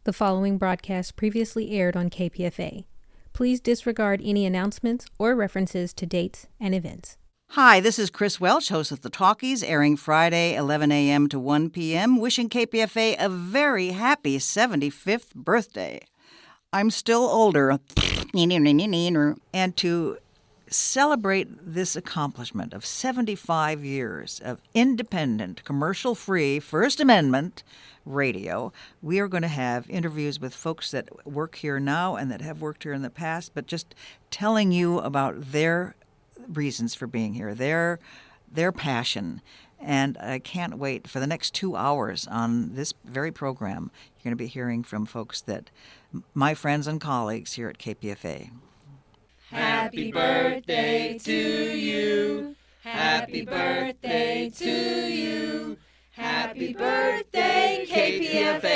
The following broadcast previously aired on KPFA. Please disregard any announcements or references to dates and events. Hi, this is Kris Welch, host of The Talkies, airing Friday, 11 a.m. to 1 p.m., wishing KPFA a very happy 75th birthday. I'm still older, and to celebrate this accomplishment of 75 years of independent, commercial-free, First Amendment radio, we are going to have interviews with folks that work here now and that have worked here in the past, but just telling you about their reasons for being here, their passion. And I can't wait for the next 2 hours on this very program. You're going to be hearing from folks that my friends and colleagues here at KPFA. Happy birthday to you. Happy birthday to you. Happy birthday, KPFA.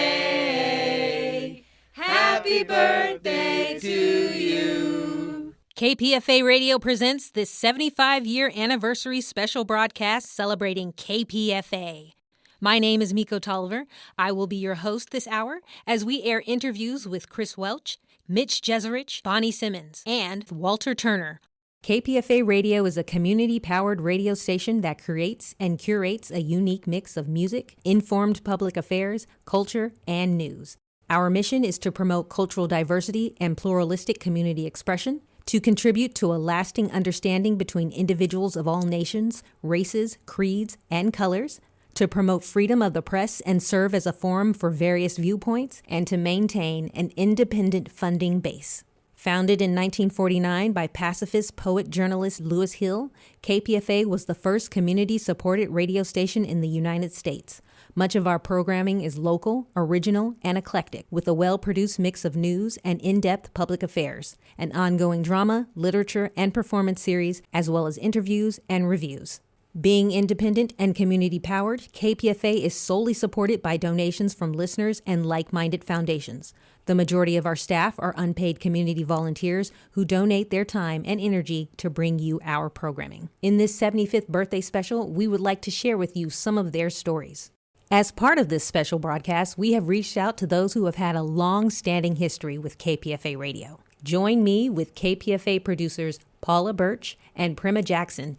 Happy birthday to you. KPFA Radio presents this 75-year anniversary special broadcast celebrating KPFA. My name is Miko Tolliver. I will be your host this hour as we air interviews with Kris Welch, Mitch Jeserich, Bonnie Simmons, and Walter Turner. KPFA Radio is a community-powered radio station that creates and curates a unique mix of music, informed public affairs, culture, and news. Our mission is to promote cultural diversity and pluralistic community expression, to contribute to a lasting understanding between individuals of all nations, races, creeds, and colors, to promote freedom of the press and serve as a forum for various viewpoints, and to maintain an independent funding base. Founded in 1949 by pacifist poet-journalist Lewis Hill, KPFA was the first community-supported radio station in the United States. Much of our programming is local, original, and eclectic, with a well-produced mix of news and in-depth public affairs, an ongoing drama, literature, and performance series, as well as interviews and reviews. Being independent and community-powered, KPFA is solely supported by donations from listeners and like-minded foundations. The majority of our staff are unpaid community volunteers who donate their time and energy to bring you our programming. In this 75th birthday special, we would like to share with you some of their stories. As part of this special broadcast, we have reached out to those who have had a long-standing history with KPFA Radio. Join me with KPFA producers Paula Burch and Prema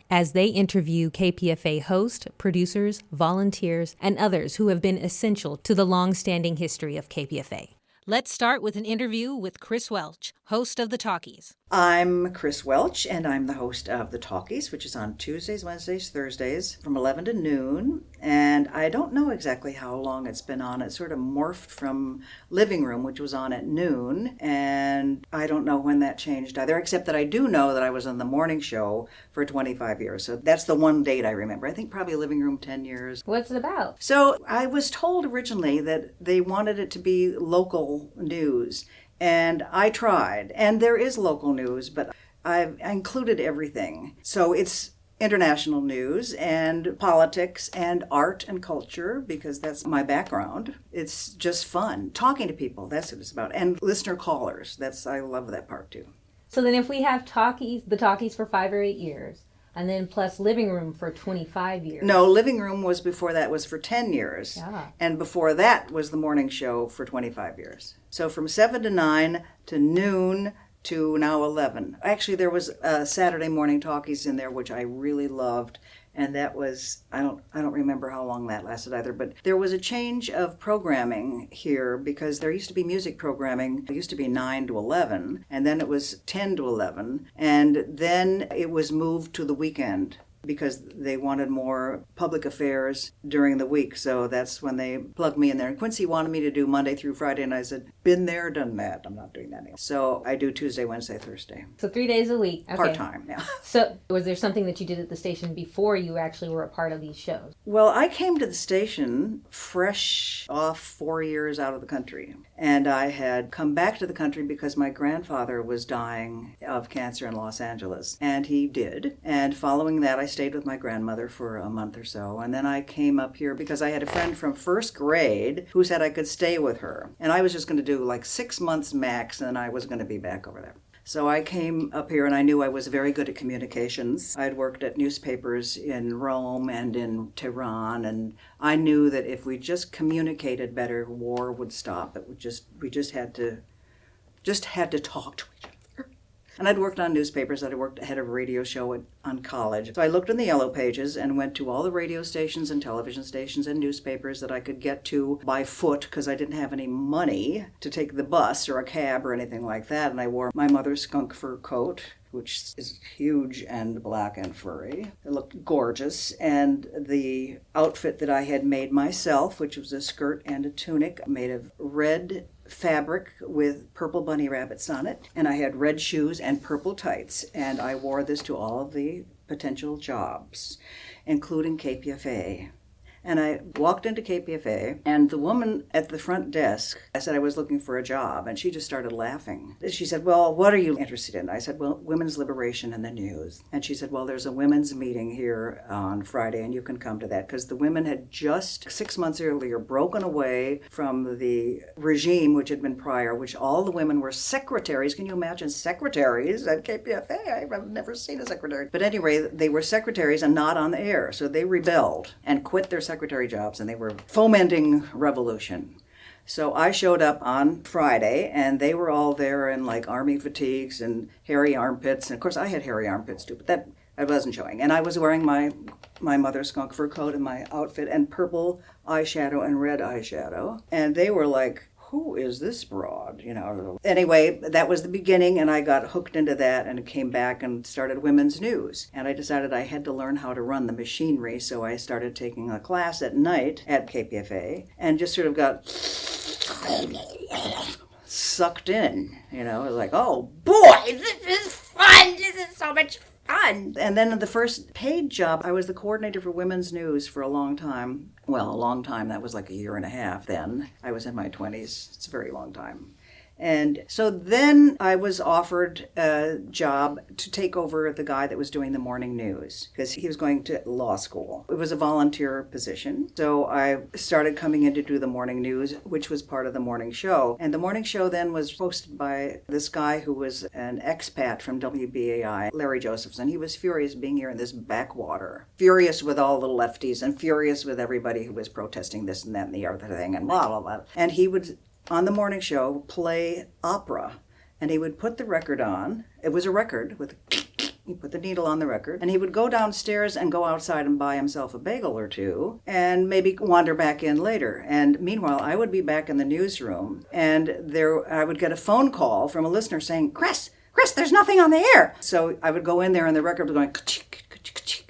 as they interview KPFA hosts, producers, volunteers, and others who have been essential to the long-standing history of KPFA. Let's start with an interview with Kris Welch, host of The Talkies. I'm Kris Welch, and I'm the host of The Talkies, which is on Tuesdays, Wednesdays, Thursdays from 11 to noon. And I don't know exactly how long it's been on. It sort of morphed from Living Room, which was on at noon, and I don't know when that changed either, except that I do know that I was on the morning show for 25 years. So that's the one date I remember. I think probably Living Room 10 years. What's it about? So I was told originally that they wanted it to be local news. And I tried, and there is local news, but I've included everything. So it's international news and politics and art and culture, because that's my background. It's just fun. Talking to people, that's what it's about. And listener callers, I love that part too. So then if we have the Talkies for 5 or 8 years, and then plus Living Room for 25 years. No, Living Room was before that, was for 10 years. Yeah. And before that was the morning show for 25 years. So from 7 to 9 to noon to now 11. Actually, there was Saturday morning talkies in there, which I really loved. And that was, I don't remember how long that lasted either, but there was a change of programming here because there used to be music programming. It used to be 9 to 11, and then it was 10 to 11, and then it was moved to the weekend because they wanted more public affairs during the week. So that's when they plugged me in there. And Quincy wanted me to do Monday through Friday, and I said, been there, done that. I'm not doing that anymore. So I do Tuesday, Wednesday, Thursday. So 3 days a week. Okay. Part-time, yeah. So was there something that you did at the station before you actually were a part of these shows? Well, I came to the station fresh off 4 years out of the country. And I had come back to the country because my grandfather was dying of cancer in Los Angeles. And he did. And following that, I stayed with my grandmother for a month or so. And then I came up here because I had a friend from first grade who said I could stay with her. And I was just going to do like 6 months max, and I was going to be back over there. So I came up here and I knew I was very good at communications. I'd worked at newspapers in Rome and in Tehran, and I knew that if we just communicated better, war would stop. We just had to talk to each other. And I'd worked on newspapers. I'd worked head of a radio show on college. So I looked in the yellow pages and went to all the radio stations and television stations and newspapers that I could get to by foot because I didn't have any money to take the bus or a cab or anything like that. And I wore my mother's skunk fur coat, which is huge and black and furry. It looked gorgeous. And the outfit that I had made myself, which was a skirt and a tunic made of red fabric with purple bunny rabbits on it, and I had red shoes and purple tights, and I wore this to all of the potential jobs, including KPFA. And I walked into KPFA, and the woman at the front desk, I said I was looking for a job, and she just started laughing. She said, well, what are you interested in? I said, well, women's liberation and the news. And she said, well, there's a women's meeting here on Friday, and you can come to that. Because the women had just 6 months earlier broken away from the regime, which had been prior, which all the women were secretaries. Can you imagine secretaries at KPFA? I've never seen a secretary. But anyway, they were secretaries and not on the air. So they rebelled and quit their secretary jobs, and they were fomenting revolution. So I showed up on Friday, and they were all there in like army fatigues and hairy armpits. And of course I had hairy armpits too, but that I wasn't showing. And I was wearing my mother's skunk fur coat and my outfit and purple eyeshadow and red eyeshadow. And they were like, who is this broad? Anyway, that was the beginning, and I got hooked into that and came back and started women's news. And I decided I had to learn how to run the machinery, so I started taking a class at night at KPFA and just sort of got sucked in. It was like, oh boy, this is fun. This is so much fun. And then the first paid job, I was the coordinator for women's news for a long time. Well, a long time, that was like a year and a half then. I was in my 20s. It's a very long time. And so then I was offered a job to take over the guy that was doing the morning news because he was going to law school. It was a volunteer position. So I started coming in to do the morning news, which was part of the morning show. And the morning show then was hosted by this guy who was an expat from WBAI, Larry Josephson. He was furious being here in this backwater, furious with all the lefties and furious with everybody who was protesting this and that and the other thing and blah, blah, blah. And he would, on the morning show, play opera, and he would put the record on. It was a record with he put the needle on the record, and he would go downstairs and go outside and buy himself a bagel or two and maybe wander back in later. And meanwhile, I would be back in the newsroom, and I would get a phone call from a listener saying, Kris, there's nothing on the air. So I would go in there and the record was going ka-chick, ka-chick, ka-chick.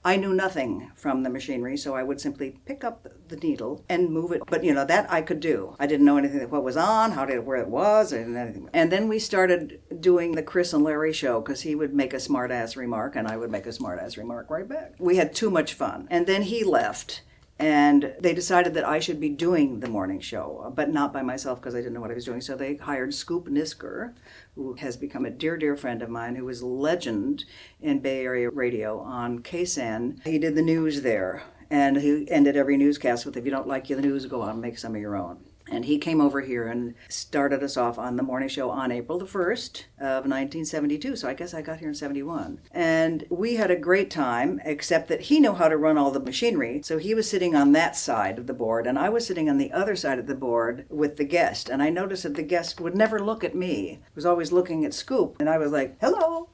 I knew nothing from the machinery, so I would simply pick up the needle and move it. But, that I could do. I didn't know anything what was on, where it was, and anything. And then we started doing the Kris and Larry show because he would make a smart-ass remark, and I would make a smart-ass remark right back. We had too much fun. And then he left. And they decided that I should be doing the morning show, but not by myself because I didn't know what I was doing. So they hired Scoop Nisker, who has become a dear, dear friend of mine, who was a legend in Bay Area radio on KSAN. He did the news there, and he ended every newscast with, if you don't like the news, go out and make some of your own. And he came over here and started us off on the morning show on April the 1st of 1972. So I guess I got here in 71. And we had a great time, except that he knew how to run all the machinery. So he was sitting on that side of the board, and I was sitting on the other side of the board with the guest. And I noticed that the guest would never look at me. He was always looking at Scoop. And I was like, hello.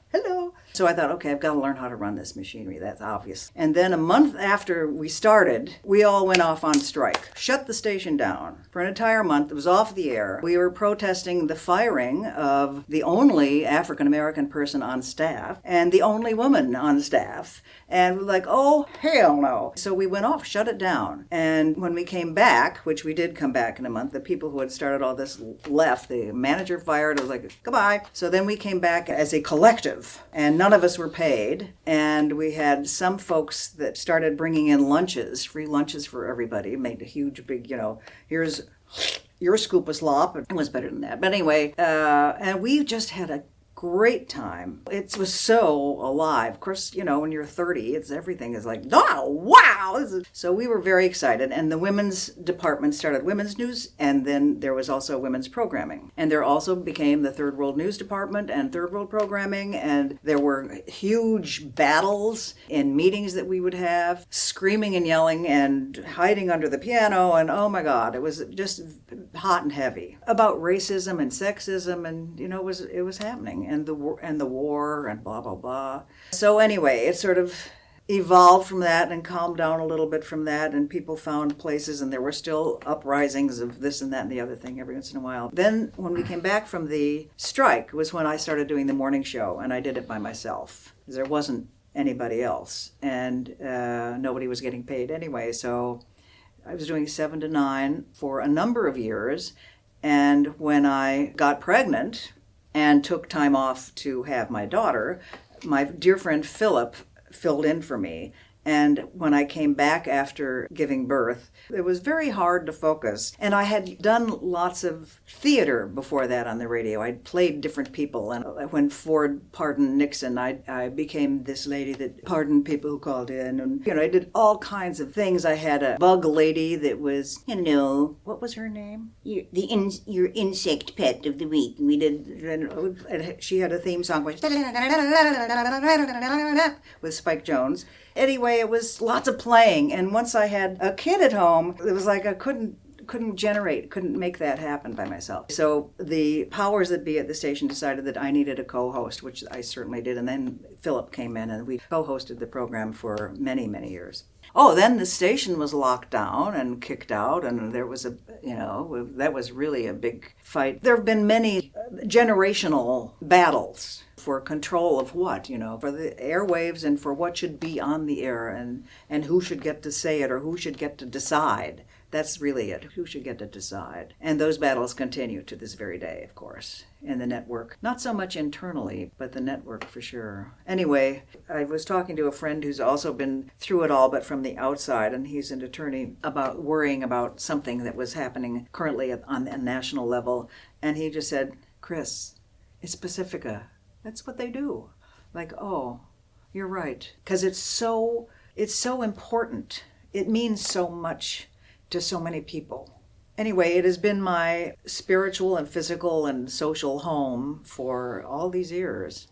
So I thought, okay, I've got to learn how to run this machinery. That's obvious. And then a month after we started, we all went off on strike. Shut the station down. For an entire month, it was off the air. We were protesting the firing of the only African-American person on staff and the only woman on staff. And we're like, oh, hell no. So we went off, shut it down. And when we came back, which we did come back in a month, the people who had started all this left. The manager fired. I was like, goodbye. So then we came back as a collective, and none of us were paid. And we had some folks that started bringing in lunches, free lunches for everybody, made a huge big, here's your scoop of slop. It was better than that. But anyway, and we just had a great time. It was so alive. Of course, when you're 30, everything is like, oh, wow. So we were very excited. And the women's department started women's news, and then there was also women's programming. And there also became the Third World News Department and Third World Programming, and there were huge battles in meetings that we would have, screaming and yelling and hiding under the piano, and oh my God, it was just hot and heavy about racism and sexism, and it was happening, and the war and blah blah blah. So anyway, it sort of evolved from that and calmed down a little bit from that, and people found places, and there were still uprisings of this and that and the other thing every once in a while. Then when we came back from the strike was when I started doing the morning show, and I did it by myself. There wasn't anybody else, and nobody was getting paid anyway, so I was doing 7 to 9 for a number of years. And when I got pregnant and took time off to have my daughter, my dear friend Philip filled in for me. And when I came back after giving birth, it was very hard to focus. And I had done lots of theater before that on the radio. I'd played different people. And when Ford pardoned Nixon, I became this lady that pardoned people who called in. And, I did all kinds of things. I had a bug lady that was, what was her name? Your insect pet of the week. We did. She had a theme song with Spike Jones. Anyway, it was lots of playing, and once I had a kid at home, it was like I couldn't make that happen by myself. So the powers that be at the station decided that I needed a co-host, which I certainly did, and then Philip came in, and we co-hosted the program for many, many years. Oh, then the station was locked down and kicked out, and there was that was really a big fight. There have been many generational battles for control of what, for the airwaves and for what should be on the air and who should get to say it or who should get to decide. That's really it. Who should get to decide? And those battles continue to this very day, of course, in the network. Not so much internally, but the network for sure. Anyway, I was talking to a friend who's also been through it all, but from the outside, and he's an attorney, about worrying about something that was happening currently on a national level. And he just said, Kris, it's Pacifica. That's what they do. Like, oh, you're right. Because it's so important. It means so much to so many people. Anyway, it has been my spiritual and physical and social home for all these years.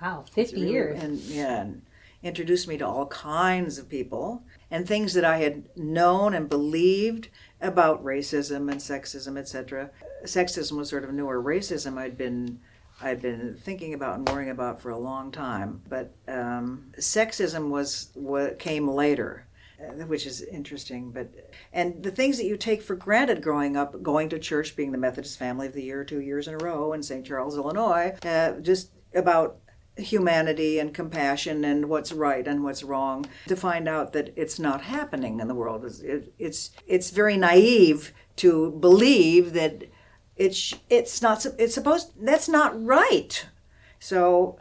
Wow, 50 years. And introduced me to all kinds of people and things that I had known and believed about racism and sexism, etc. Sexism was sort of newer. Racism I'd been thinking about and worrying about for a long time, but sexism was what came later, which is interesting. And the things that you take for granted growing up, going to church, being the Methodist Family of the Year 2 years in a row in St. Charles, Illinois, just about humanity and compassion and what's right and what's wrong, to find out that it's not happening in the world. It's very naive to believe that that's not right. So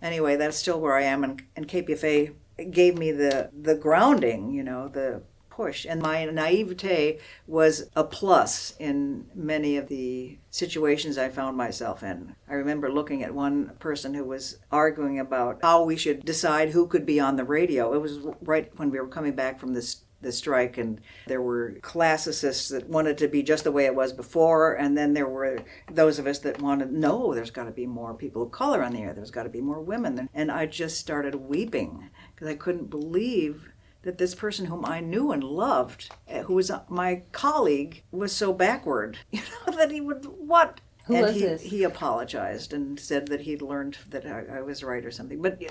anyway, that's still where I am, and KPFA gave me the grounding, the push. And my naivete was a plus in many of the situations I found myself in. I remember looking at one person who was arguing about how we should decide who could be on the radio. It was right when we were coming back from the strike, and there were classicists that wanted to be just the way it was before, and then there were those of us that wanted, no, there's got to be more people of color on the air, there's got to be more women. And I just started weeping because I couldn't believe that this person whom I knew and loved, who was my colleague, was so backward, that he would, what? Who was this? He apologized and said that he'd learned that I was right or something. But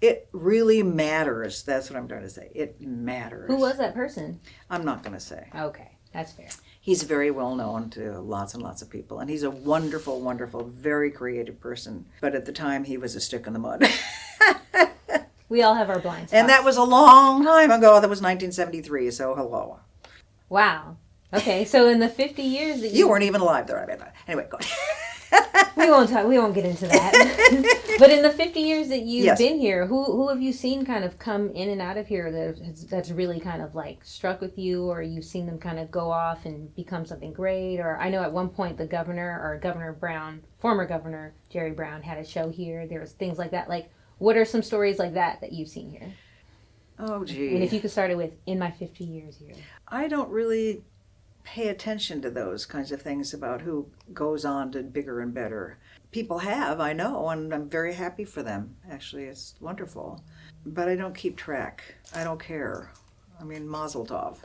it really matters. That's what I'm trying to say. It matters. Who was that person? I'm not going to say. Okay, that's fair. He's very well known to lots and lots of people. And he's a wonderful, wonderful, very creative person. But at the time, he was a stick in the mud. We all have our blind spots. And that was a long time ago. That was 1973, so hello. Wow. Okay, so in the 50 years that you weren't even alive there. Anyway, go ahead. We won't get into that. But in the 50 years that you've Yes. been here, who have you seen kind of come in and out of here that's really kind of like struck with you, or you've seen them kind of go off and become something great? Or I know at one point the Governor Brown, former Governor Jerry Brown, had a show here. There was things like that. Like, what are some stories like that you've seen here? Oh, gee. And if you could start it with, in my 50 years here. I don't really pay attention to those kinds of things about who goes on to bigger and better. People have, I know, and I'm very happy for them. Actually, it's wonderful. But I don't keep track. I don't care. I mean, mazel tov.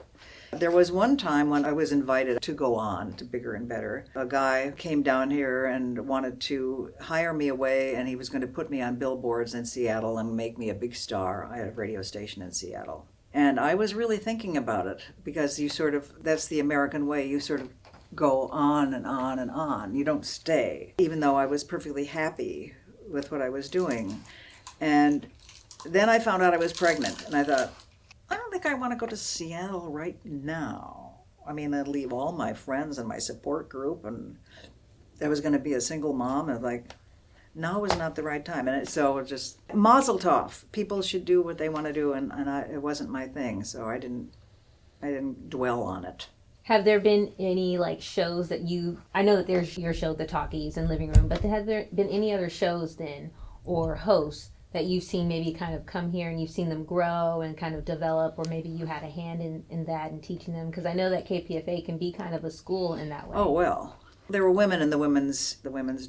There was one time when I was invited to go on to bigger and better. A guy came down here and wanted to hire me away, and he was going to put me on billboards in Seattle and make me a big star. I had a radio station in Seattle. And I was really thinking about it, because that's the American way. You sort of go on and on and on. You don't stay, even though I was perfectly happy with what I was doing. And then I found out I was pregnant, and I thought, I don't think I want to go to Seattle right now. I mean, I'd leave all my friends and my support group, and I was going to be a single mom, and like, now is not the right time. And so just mazel tov. People should do what they want to do, and it wasn't my thing, so I didn't dwell on it. Have there been any like shows that I know that there's your show, The Talkies and Living Room, but have there been any other shows then, or hosts, that you've seen maybe kind of come here and you've seen them grow and kind of develop, or maybe you had a hand in that and teaching them? Because I know that KPFA can be kind of a school in that way. Oh, well. There were women in the women's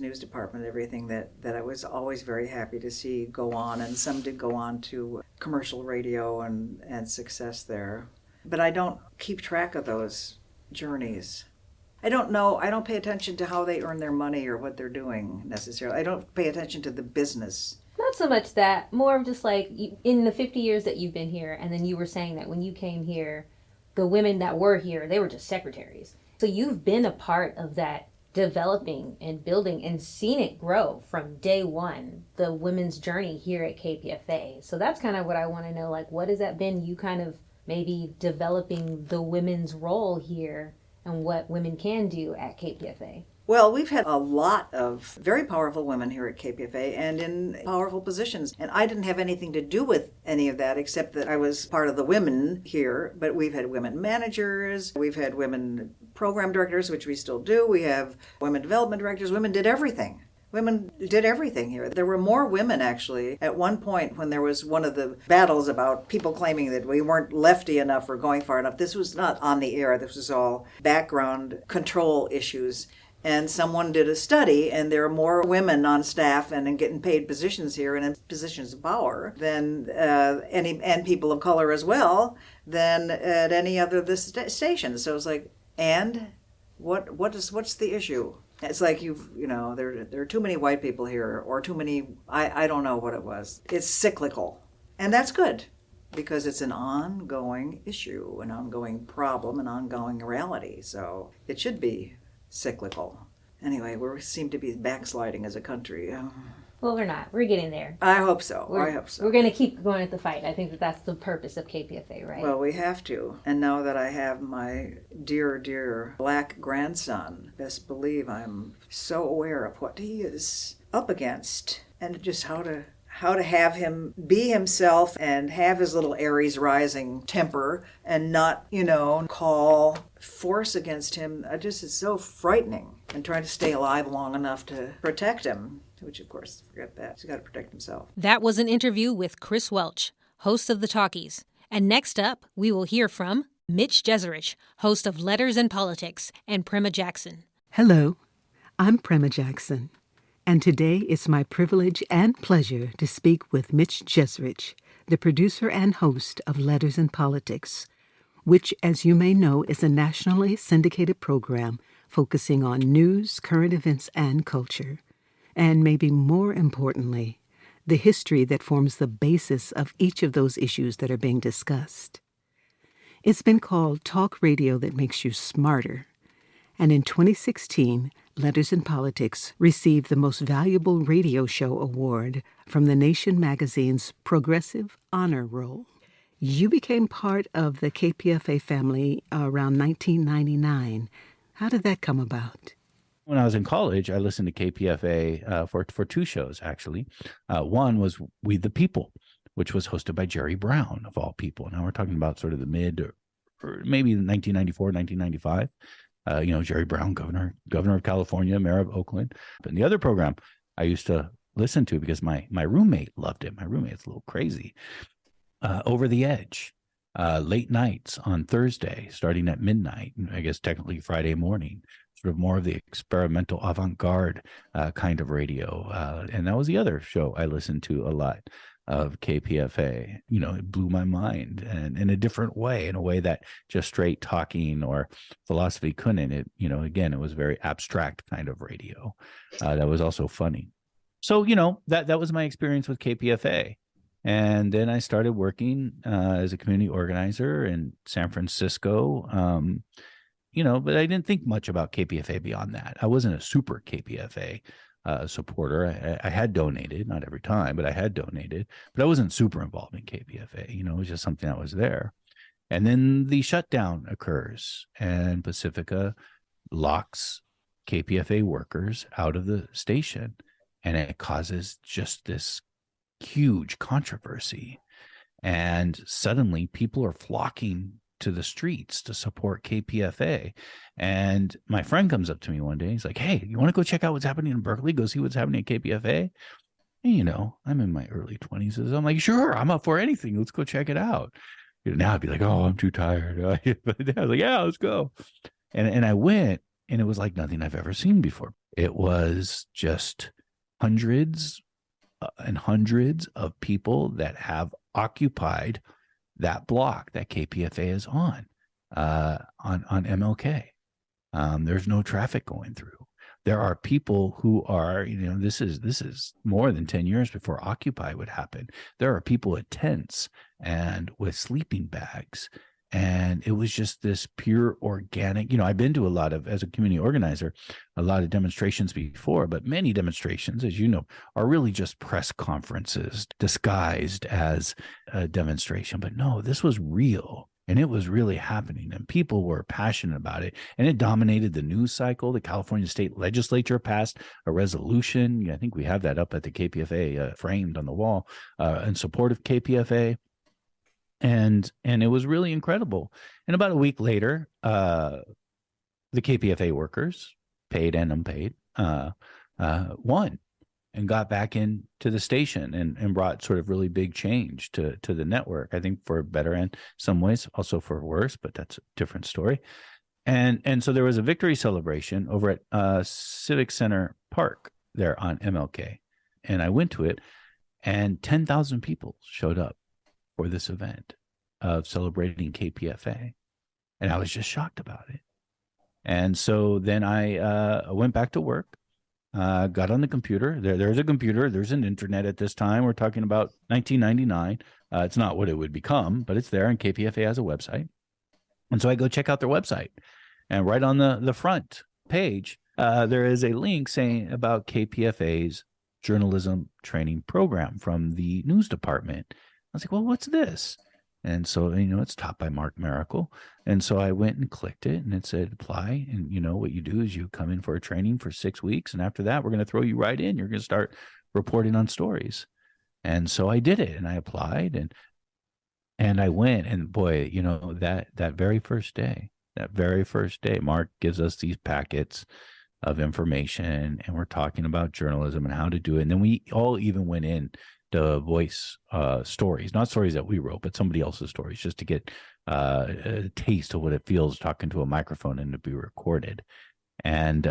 news department, everything that I was always very happy to see go on, and some did go on to commercial radio and success there. But I don't keep track of those journeys. I don't know. I don't pay attention to how they earn their money or what they're doing necessarily. I don't pay attention to the business. Not so much that, more of just like in the 50 years that you've been here, and then you were saying that when you came here, the women that were here, they were just secretaries. So you've been a part of that developing and building and seen it grow from day one, the women's journey here at KPFA. So that's kind of what I want to know, like, what has that been, you kind of maybe developing the women's role here and what women can do at KPFA? Well, we've had a lot of very powerful women here at KPFA and in powerful positions. And I didn't have anything to do with any of that except that I was part of the women here. But we've had women managers, we've had women program directors, which we still do. We have women development directors. Women did everything. Women did everything here. There were more women, actually, at one point when there was one of the battles about people claiming that we weren't lefty enough or going far enough. This was not on the air. This was all background control issues. And someone did a study, and there are more women on staff and in getting paid positions here and in positions of power than and people of color as well, than at any other of the stations. So it's like, and what's the issue? It's like there are too many white people here, or too many. I don't know what it was. It's cyclical, and that's good, because it's an ongoing issue, an ongoing problem, an ongoing reality. So it should be cyclical. Anyway, we seem to be backsliding as a country. Well, we're not. We're getting there. I hope so. We're going to keep going at the fight. I think that's the purpose of KPFA, right? Well, we have to. And now that I have my dear, dear black grandson, best believe I'm so aware of what he is up against, and just how to have him be himself and have his little Aries rising temper and not, call force against him. It's so frightening. And trying to stay alive long enough to protect him, which, of course, forget that. He's got to protect himself. That was an interview with Kris Welch, host of The Talkies. And next up, we will hear from Mitch Jeserich, host of Letters and Politics, and Prema Jackson. Hello, I'm Prema Jackson. And today it's my privilege and pleasure to speak with Mitch Jeserich, the producer and host of Letters and Politics, which, as you may know, is a nationally syndicated program focusing on news, current events, and culture. And maybe more importantly, the history that forms the basis of each of those issues that are being discussed. It's been called talk radio that makes you smarter. And in 2016, Letters and Politics received the Most Valuable Radio Show Award from The Nation magazine's Progressive Honor Roll. You became part of the KPFA family around 1999. How did that come about? When I was in college, I listened to KPFA for two shows, actually. One was We the People, which was hosted by Jerry Brown, of all people. Now we're talking about sort of the mid or maybe 1994, 1995. Jerry Brown, governor of California, mayor of Oakland. But the other program I used to listen to because my roommate loved it. My roommate's a little crazy. Over the Edge, late nights on Thursday, starting at midnight, I guess technically Friday morning, sort of more of the experimental avant-garde kind of radio. And that was the other show I listened to a lot of KPFA. It blew my mind, and in a different way, in a way that just straight talking or philosophy couldn't. Again, it was very abstract kind of radio that was also funny. So, that was my experience with KPFA. And then I started working as a community organizer in San Francisco, but I didn't think much about KPFA beyond that. I wasn't a super KPFA supporter. I had donated, not every time, but I had donated, but I wasn't super involved in KPFA. It was just something that was there. And then the shutdown occurs and Pacifica locks KPFA workers out of the station. And it causes just this huge controversy. And suddenly people are flocking to the streets to support KPFA. And my friend comes up to me one day. He's like, "Hey, you want to go check out what's happening in Berkeley? Go see what's happening at KPFA?" And, I'm in my early 20s. So I'm like, "Sure, I'm up for anything. Let's go check it out." Now I'd be like, "Oh, I'm too tired." But I was like, "Yeah, let's go." And I went, and it was like nothing I've ever seen before. It was just hundreds and hundreds of people that have occupied that block that KPFA is on MLK. There's no traffic going through. There are people who are, this is more than 10 years before Occupy would happen. There are people with tents and with sleeping bags. And it was just this pure organic, I've been to as a community organizer, a lot of demonstrations before, but many demonstrations, as you know, are really just press conferences disguised as a demonstration. But no, this was real. And it was really happening, and people were passionate about it, and it dominated the news cycle. The California State Legislature passed a resolution. I think we have that up at the KPFA framed on the wall in support of KPFA. And it was really incredible. And about a week later, the KPFA workers, paid and unpaid, won and got back into the station and brought sort of really big change to the network. I think for better and some ways, also for worse, but that's a different story. And so there was a victory celebration over at Civic Center Park there on MLK. And I went to it, and 10,000 people showed up for this event of celebrating KPFA. And I was just shocked about it. And so then I went back to work, got on the computer. There's a computer. There's an internet at this time. We're talking about 1999. It's not what it would become, but it's there. And KPFA has a website. And so I go check out their website. And right on the front page, there is a link saying about KPFA's journalism training program from the news department. I was like, well, what's this? And so, it's taught by Mark Miracle. And so I went and clicked it, and it said apply. And what you do is you come in for a training for 6 weeks. And after that, we're going to throw you right in. You're going to start reporting on stories. And so I did it, and I applied, and I went, and boy, that very first day, Mark gives us these packets of information, and we're talking about journalism and how to do it. And then we all even went in to voice stories, not stories that we wrote, but somebody else's stories, just to get a taste of what it feels talking to a microphone and to be recorded. And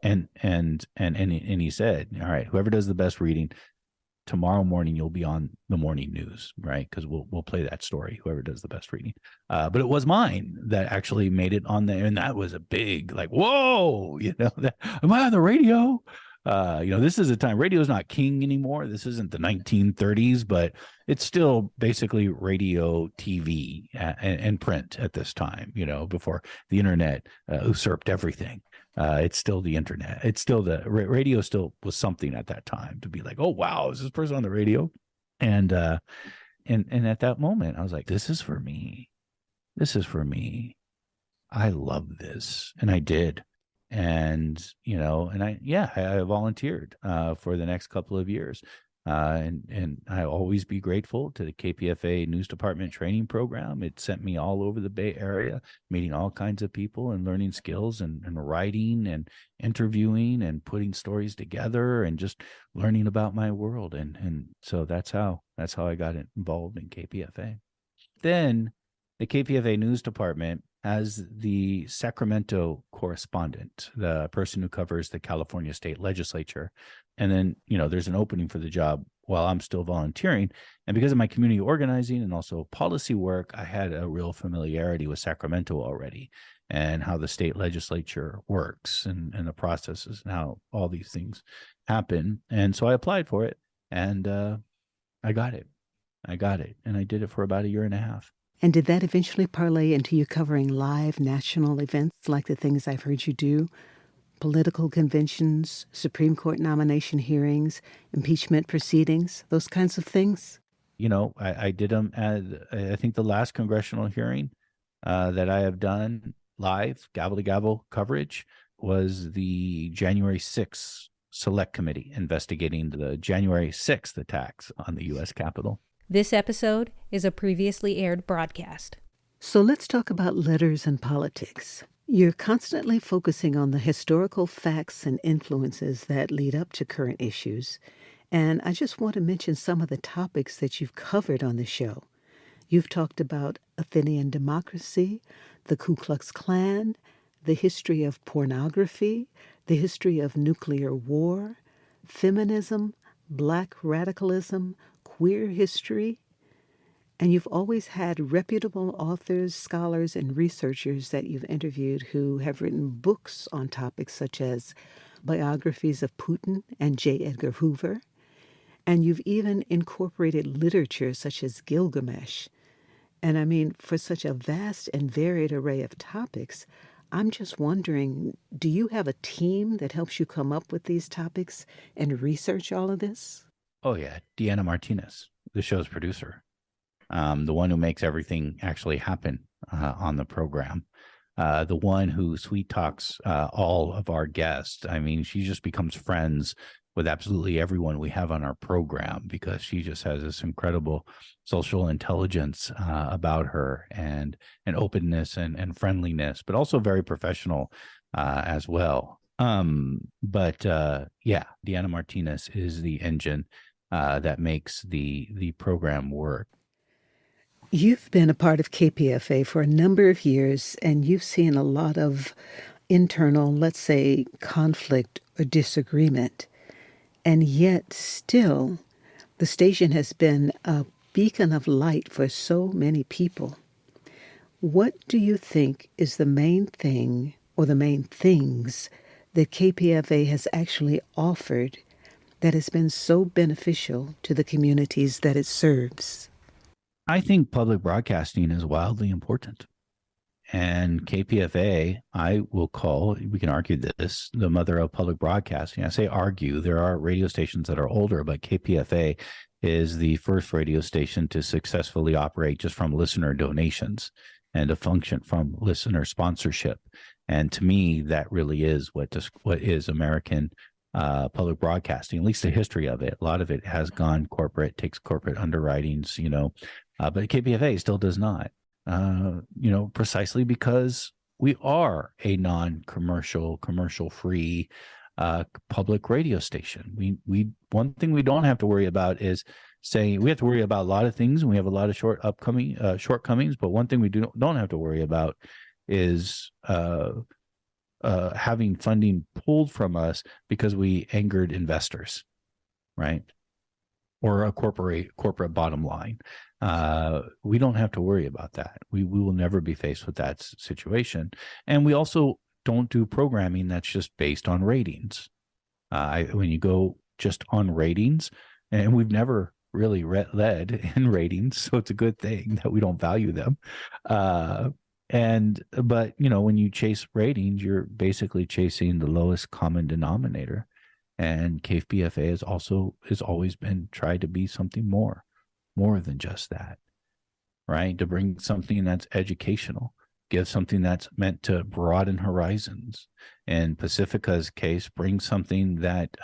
he said, all right, whoever does the best reading tomorrow morning, you'll be on the morning news, right? Because we'll play that story, whoever does the best reading. But it was mine that actually made it on there, and that was a big, like, whoa, am I on the radio? This is a time radio is not king anymore. This isn't the 1930s, but it's still basically radio, TV, and print at this time, before the internet usurped everything. It's still the internet. It's still radio still was something at that time to be like, oh, wow, is this person on the radio? And at that moment, I was like, this is for me. This is for me. I love this. And I did. And, I volunteered for the next couple of years. And I always be grateful to the KPFA News Department training program. It sent me all over the Bay Area, meeting all kinds of people and learning skills and writing and interviewing and putting stories together and just learning about my world. And so that's how I got involved in KPFA. Then the KPFA News Department has the Sacramento correspondent, the person who covers the California State Legislature. And then, there's an opening for the job while I'm still volunteering. And because of my community organizing and also policy work, I had a real familiarity with Sacramento already and how the state legislature works and the processes and how all these things happen. And so I applied for it and I got it. And I did it for about a year and a half. And did that eventually parlay into you covering live national events like the things I've heard you do? Political conventions, Supreme Court nomination hearings, impeachment proceedings, those kinds of things? I did them at, I think the last congressional hearing that I have done live, gavel-to-gavel coverage, was the January 6th Select Committee investigating the January 6th attacks on the U.S. Capitol. This episode is a previously aired broadcast. So let's talk about letters and politics. You're constantly focusing on the historical facts and influences that lead up to current issues. And I just want to mention some of the topics that you've covered on the show. You've talked about Athenian democracy, the Ku Klux Klan, the history of pornography, the history of nuclear war, feminism, Black radicalism, queer history, and you've always had reputable authors, scholars, and researchers that you've interviewed who have written books on topics such as biographies of Putin and J. Edgar Hoover, and you've even incorporated literature such as Gilgamesh. And I mean, for such a vast and varied array of topics, I'm just wondering, do you have a team that helps you come up with these topics and research all of this? Oh, yeah. Deanna Martinez, the show's producer, the one who makes everything actually happen on the program, the one who sweet talks all of our guests. I mean, she just becomes friends with absolutely everyone we have on our program because she just has this incredible social intelligence about her and an openness and friendliness, but also very professional as well. But Deanna Martinez is the engine that makes the program work. You've been a part of KPFA for a number of years, and you've seen a lot of internal, let's say, conflict or disagreement. And yet still, the station has been a beacon of light for so many people. What do you think is the main thing or the main things that KPFA has actually offered that has been so beneficial to the communities that it serves? I think public broadcasting is wildly important. And KPFA, I will call, we can argue this, the mother of public broadcasting. I say argue, there are radio stations that are older, but KPFA is the first radio station to successfully operate just from listener donations and to function from listener sponsorship. And to me, that really is what is American public broadcasting, at least the history of it. A lot of it has gone corporate, takes corporate underwritings, but KPFA still does not. Precisely because we are a non-commercial, commercial-free public radio station. We one thing we don't have to worry about is saying we have to worry about a lot of things, and we have a lot of shortcomings. But one thing we don't have to worry about is having funding pulled from us because we angered investors, right? Or a corporate bottom line. We don't have to worry about that. We will never be faced with that situation. And we also don't do programming that's just based on ratings. When you go just on ratings, and we've never really led in ratings, so it's a good thing that we don't value them. But when you chase ratings, you're basically chasing the lowest common denominator. And KPFA has always been tried to be something more than just that, right? To bring something that's educational, give something that's meant to broaden horizons. In Pacifica's case, bring something that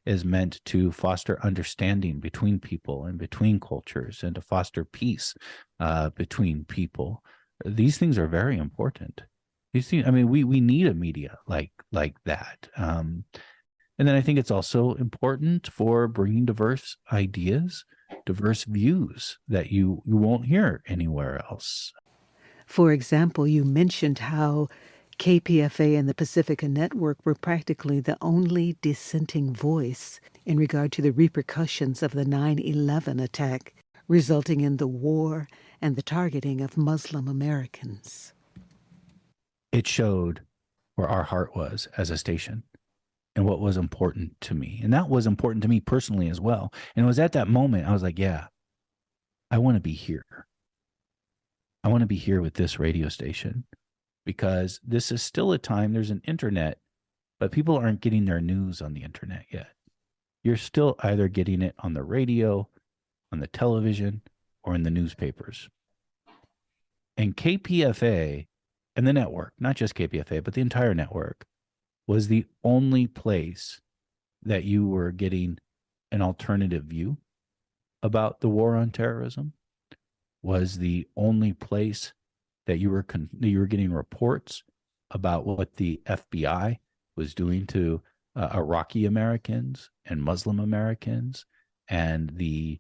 is meant to foster understanding between people and between cultures, and to foster peace between people. These things are very important. These things, I mean, we need a media like that. And then I think it's also important for bringing diverse ideas, diverse views that you won't hear anywhere else. For example, you mentioned how KPFA and the Pacifica Network were practically the only dissenting voice in regard to the repercussions of the 9/11 attack, resulting in the war and the targeting of Muslim Americans. It showed where our heart was as a station and what was important to me. And that was important to me personally as well. And it was at that moment I was like, yeah, I want to be here. I want to be here with this radio station, because this is still a time, there's an internet, but people aren't getting their news on the internet yet. You're still either getting it on the radio, on the television, or in the newspapers. And KPFA and the network, not just KPFA, but the entire network, was the only place that you were getting an alternative view about the war on terrorism, was the only place that you were getting reports about what the FBI was doing to Iraqi Americans and Muslim Americans, and the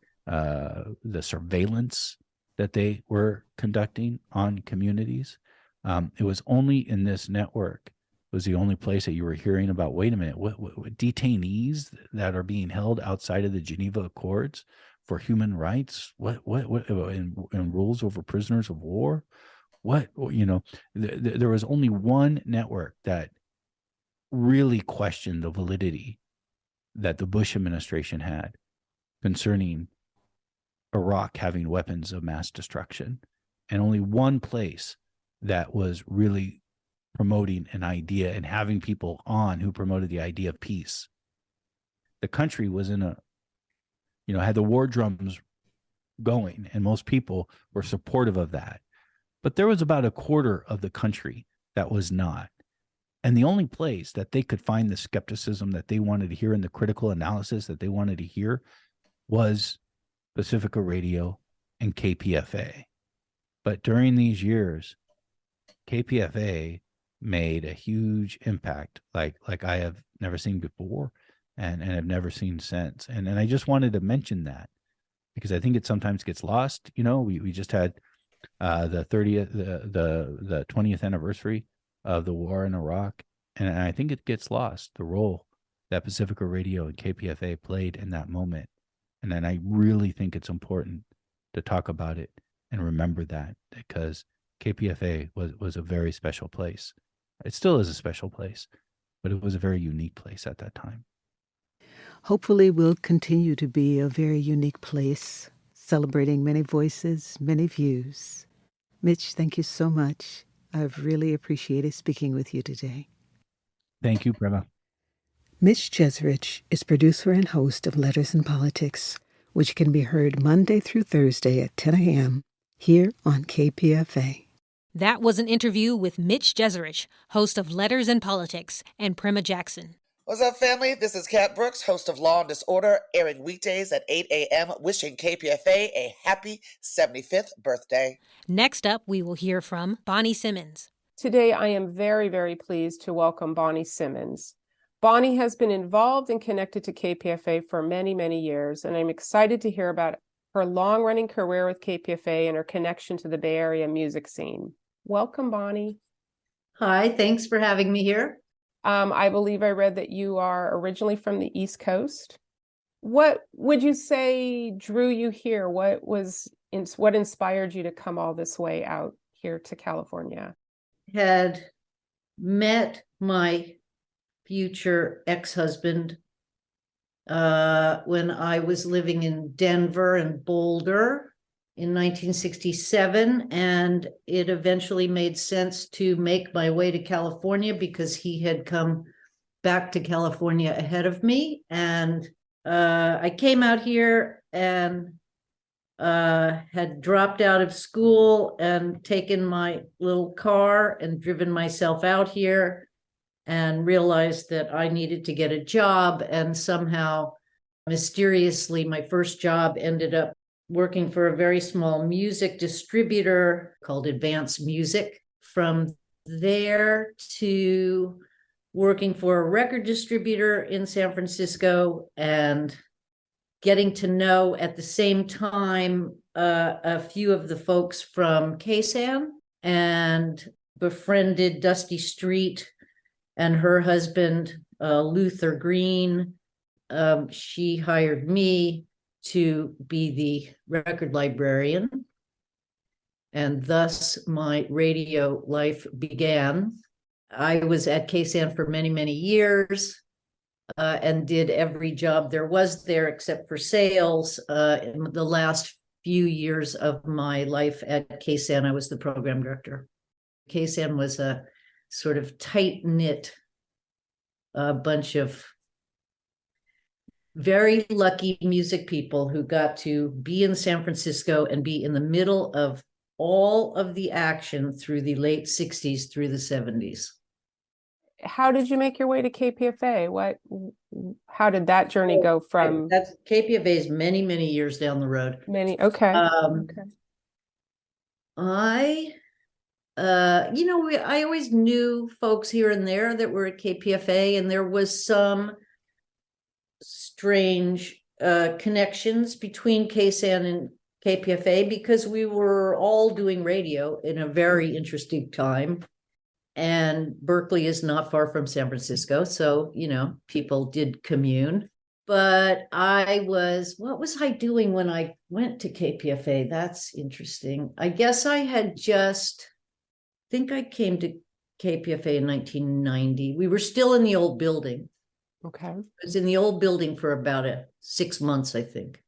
surveillance that they were conducting on communities. It was only in this network was the only place that you were hearing about, wait a minute, what detainees that are being held outside of the Geneva Accords for human rights, what and rules over prisoners of war. There was only one network that really questioned the validity that the Bush administration had concerning Iraq having weapons of mass destruction, and only one place that was really promoting an idea and having people on who promoted the idea of peace. The country was in had the war drums going, and most people were supportive of that. But there was about a quarter of the country that was not. And the only place that they could find the skepticism that they wanted to hear and the critical analysis that they wanted to hear was Pacifica Radio and KPFA. But during these years, KPFA made a huge impact like I have never seen before and have never seen since. And I just wanted to mention that because I think it sometimes gets lost. We just had the 20th anniversary of the war in Iraq, and I think it gets lost, the role that Pacifica Radio and KPFA played in that moment. And then I really think it's important to talk about it and remember that, because KPFA was a very special place. It still is a special place, but it was a very unique place at that time. Hopefully we'll continue to be a very unique place, celebrating many voices, many views. Mitch, thank you so much. I've really appreciated speaking with you today. Thank you, Prema. Mitch Jeserich is producer and host of Letters and Politics, which can be heard Monday through Thursday at 10 a.m. here on KPFA. That was an interview with Mitch Jeserich, host of Letters and Politics, and Prema Jackson. What's up, family? This is Kat Brooks, host of Law and Disorder, airing weekdays at 8 a.m., wishing KPFA a happy 75th birthday. Next up, we will hear from Bonnie Simmons. Today, I am very, very pleased to welcome Bonnie Simmons. Bonnie has been involved and connected to KPFA for many, many years, and I'm excited to hear about her long-running career with KPFA and her connection to the Bay Area music scene. Welcome, Bonnie. Hi, thanks for having me here. I believe I read that you are originally from the East Coast. What would you say drew you here? What inspired you to come all this way out here to California? Had met my future ex-husband when I was living in Denver and Boulder in 1967, and it eventually made sense to make my way to California because he had come back to California ahead of me. And I came out here, and had dropped out of school and taken my little car and driven myself out here and realized that I needed to get a job. And somehow, mysteriously, my first job ended up working for a very small music distributor called Vance Music. From there to working for a record distributor in San Francisco and getting to know at the same time a few of the folks from KSAN, and befriended Dusty Street and her husband, Luther Green. She hired me to be the record librarian, and thus my radio life began. I was at KSAN for many, many years. And did every job there was there except for sales. In the last few years of my life at KSAN, I was the program director. KSAN was a sort of tight-knit bunch of very lucky music people who got to be in San Francisco and be in the middle of all of the action through the late 60s through the 70s. How did you make your way to KPFA? How did that journey go from? That's KPFA is many, many years down the road. Okay. I always knew folks here and there that were at KPFA, and there was some strange connections between KSAN and KPFA because we were all doing radio in a very interesting time. And Berkeley is not far from San Francisco. So, people did commune. But what was I doing when I went to KPFA? That's interesting. I guess I think I came to KPFA in 1990. We were still in the old building. Okay. I was in the old building for about 6 months, I think,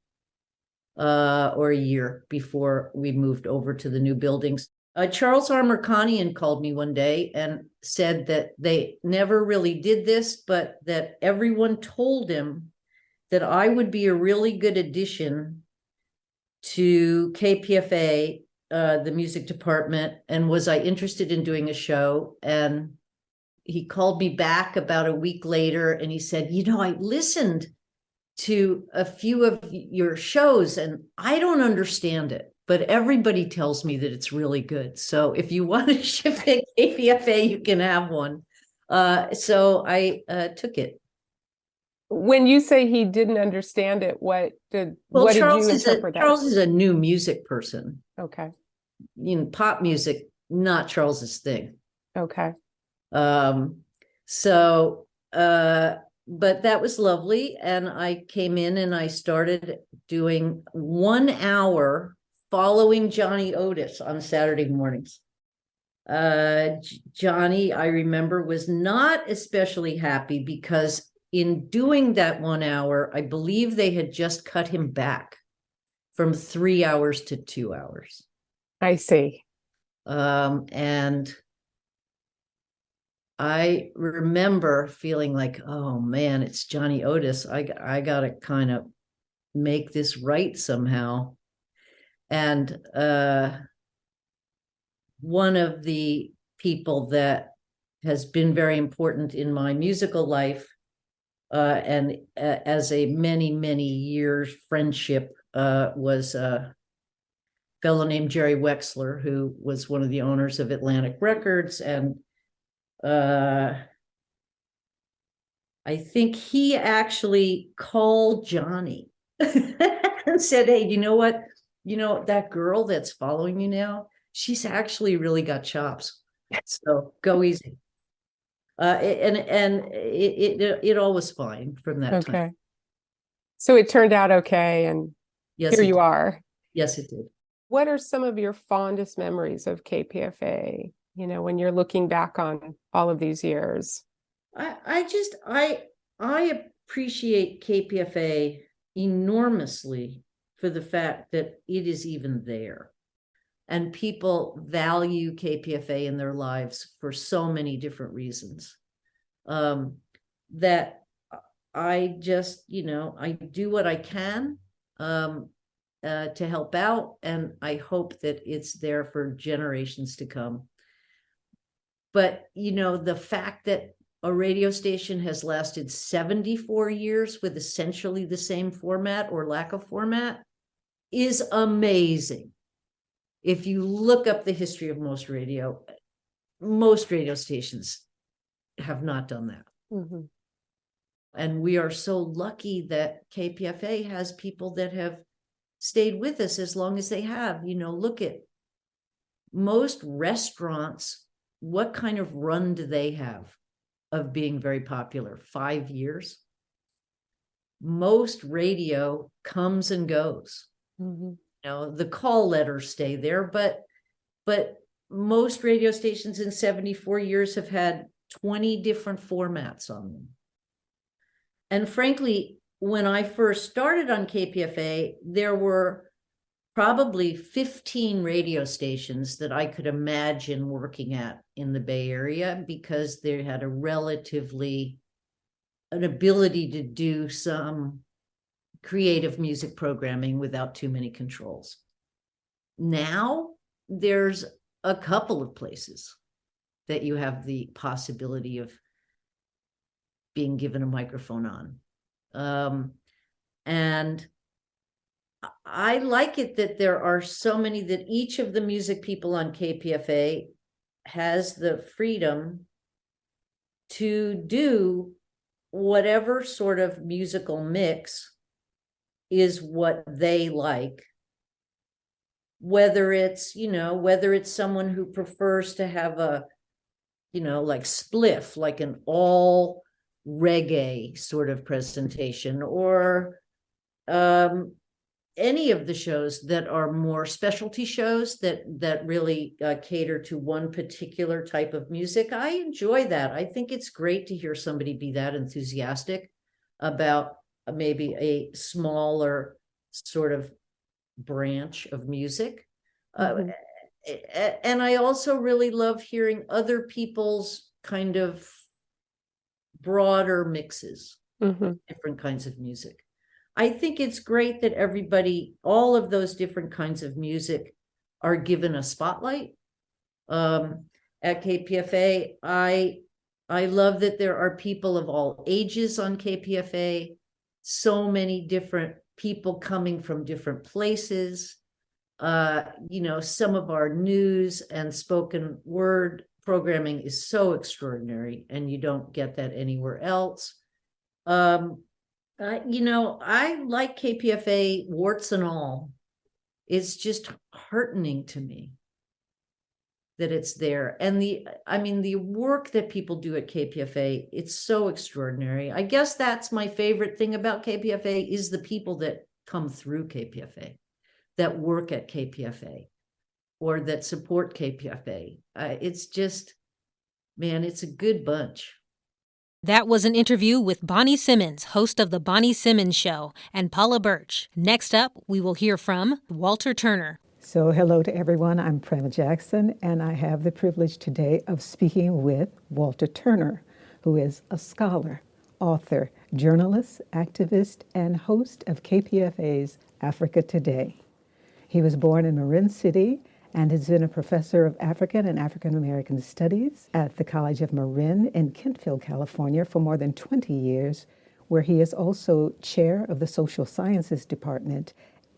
or a year before we moved over to the new buildings. Charles R. Mercanian called me one day and said that they never really did this, but that everyone told him that I would be a really good addition to KPFA, the music department, and was I interested in doing a show. And he called me back about a week later and he said, I listened to a few of your shows and I don't understand it, but everybody tells me that it's really good. So if you want to ship at KPFA, you can have one. So I took it. When you say he didn't understand it, what did you interpret that? Charles is a new music person. Okay. Pop music, not Charles's thing. Okay. But that was lovely. And I came in and I started doing 1 hour following Johnny Otis on Saturday mornings. Johnny, I remember, was not especially happy because in doing that 1 hour, I believe they had just cut him back from 3 hours to 2 hours. I see. And I remember feeling like, oh man, it's Johnny Otis. I got to kind of make this right somehow. And one of the people that has been very important in my musical life and as a many, many years friendship was a fellow named Jerry Wexler, who was one of the owners of Atlantic Records. And I think he actually called Johnny and said, hey, you know what? That girl that's following you now, she's actually really got chops. So go easy. It all was fine from that time. Okay. So it turned out okay. And yes, here you are. Yes, it did. What are some of your fondest memories of KPFA? When you're looking back on all of these years. I appreciate KPFA enormously for the fact that it is even there. And people value KPFA in their lives for so many different reasons. That I just, I do what I can. to help out, and I hope that it's there for generations to come. But, the fact that a radio station has lasted 74 years with essentially the same format or lack of format is amazing. If you look up the history of most radio stations have not done that. Mm-hmm. And we are so lucky that KPFA has people that have stayed with us as long as they have. Look at most restaurants. What kind of run do they have of being very popular? 5 years. Most radio comes and goes. Mm-hmm. The call letters stay there, but most radio stations in 74 years have had 20 different formats on them. And frankly, when I first started on KPFA, there were probably 15 radio stations that I could imagine working at in the Bay Area, because they had an ability to do some creative music programming without too many controls. Now there's a couple of places that you have the possibility of being given a microphone on. And I like it that there are so many, that each of the music people on KPFA has the freedom to do whatever sort of musical mix is what they like. Whether it's someone who prefers to have a, like spliff, like an all reggae sort of presentation, or any of the shows that are more specialty shows that really cater to one particular type of music. I enjoy that. I think it's great to hear somebody be that enthusiastic about maybe a smaller sort of branch of music. Mm-hmm. And I also really love hearing other people's kind of broader mixes, Mm-hmm. different kinds of music. I think it's great that all of those different kinds of music are given a spotlight. At KPFA, I love that there are people of all ages on KPFA, so many different people coming from different places. Some of our news and spoken word programming is so extraordinary, and you don't get that anywhere else. I like KPFA, warts and all. It's just heartening to me that it's there. And the work that people do at KPFA, it's so extraordinary. I guess that's my favorite thing about KPFA is the people that come through KPFA, that work at KPFA, or that support KPFA. It's just, man, it's a good bunch. That was an interview with Bonnie Simmons, host of The Bonnie Simmons Show, and Paula Burch. Next up, we will hear from Walter Turner. So hello to everyone. I'm Prema Jackson, and I have the privilege today of speaking with Walter Turner, who is a scholar, author, journalist, activist, and host of KPFA's Africa Today. He was born in Marin City and has been a professor of African and African American Studies at the College of Marin in Kentville, California for more than 20 years, where he is also chair of the Social Sciences Department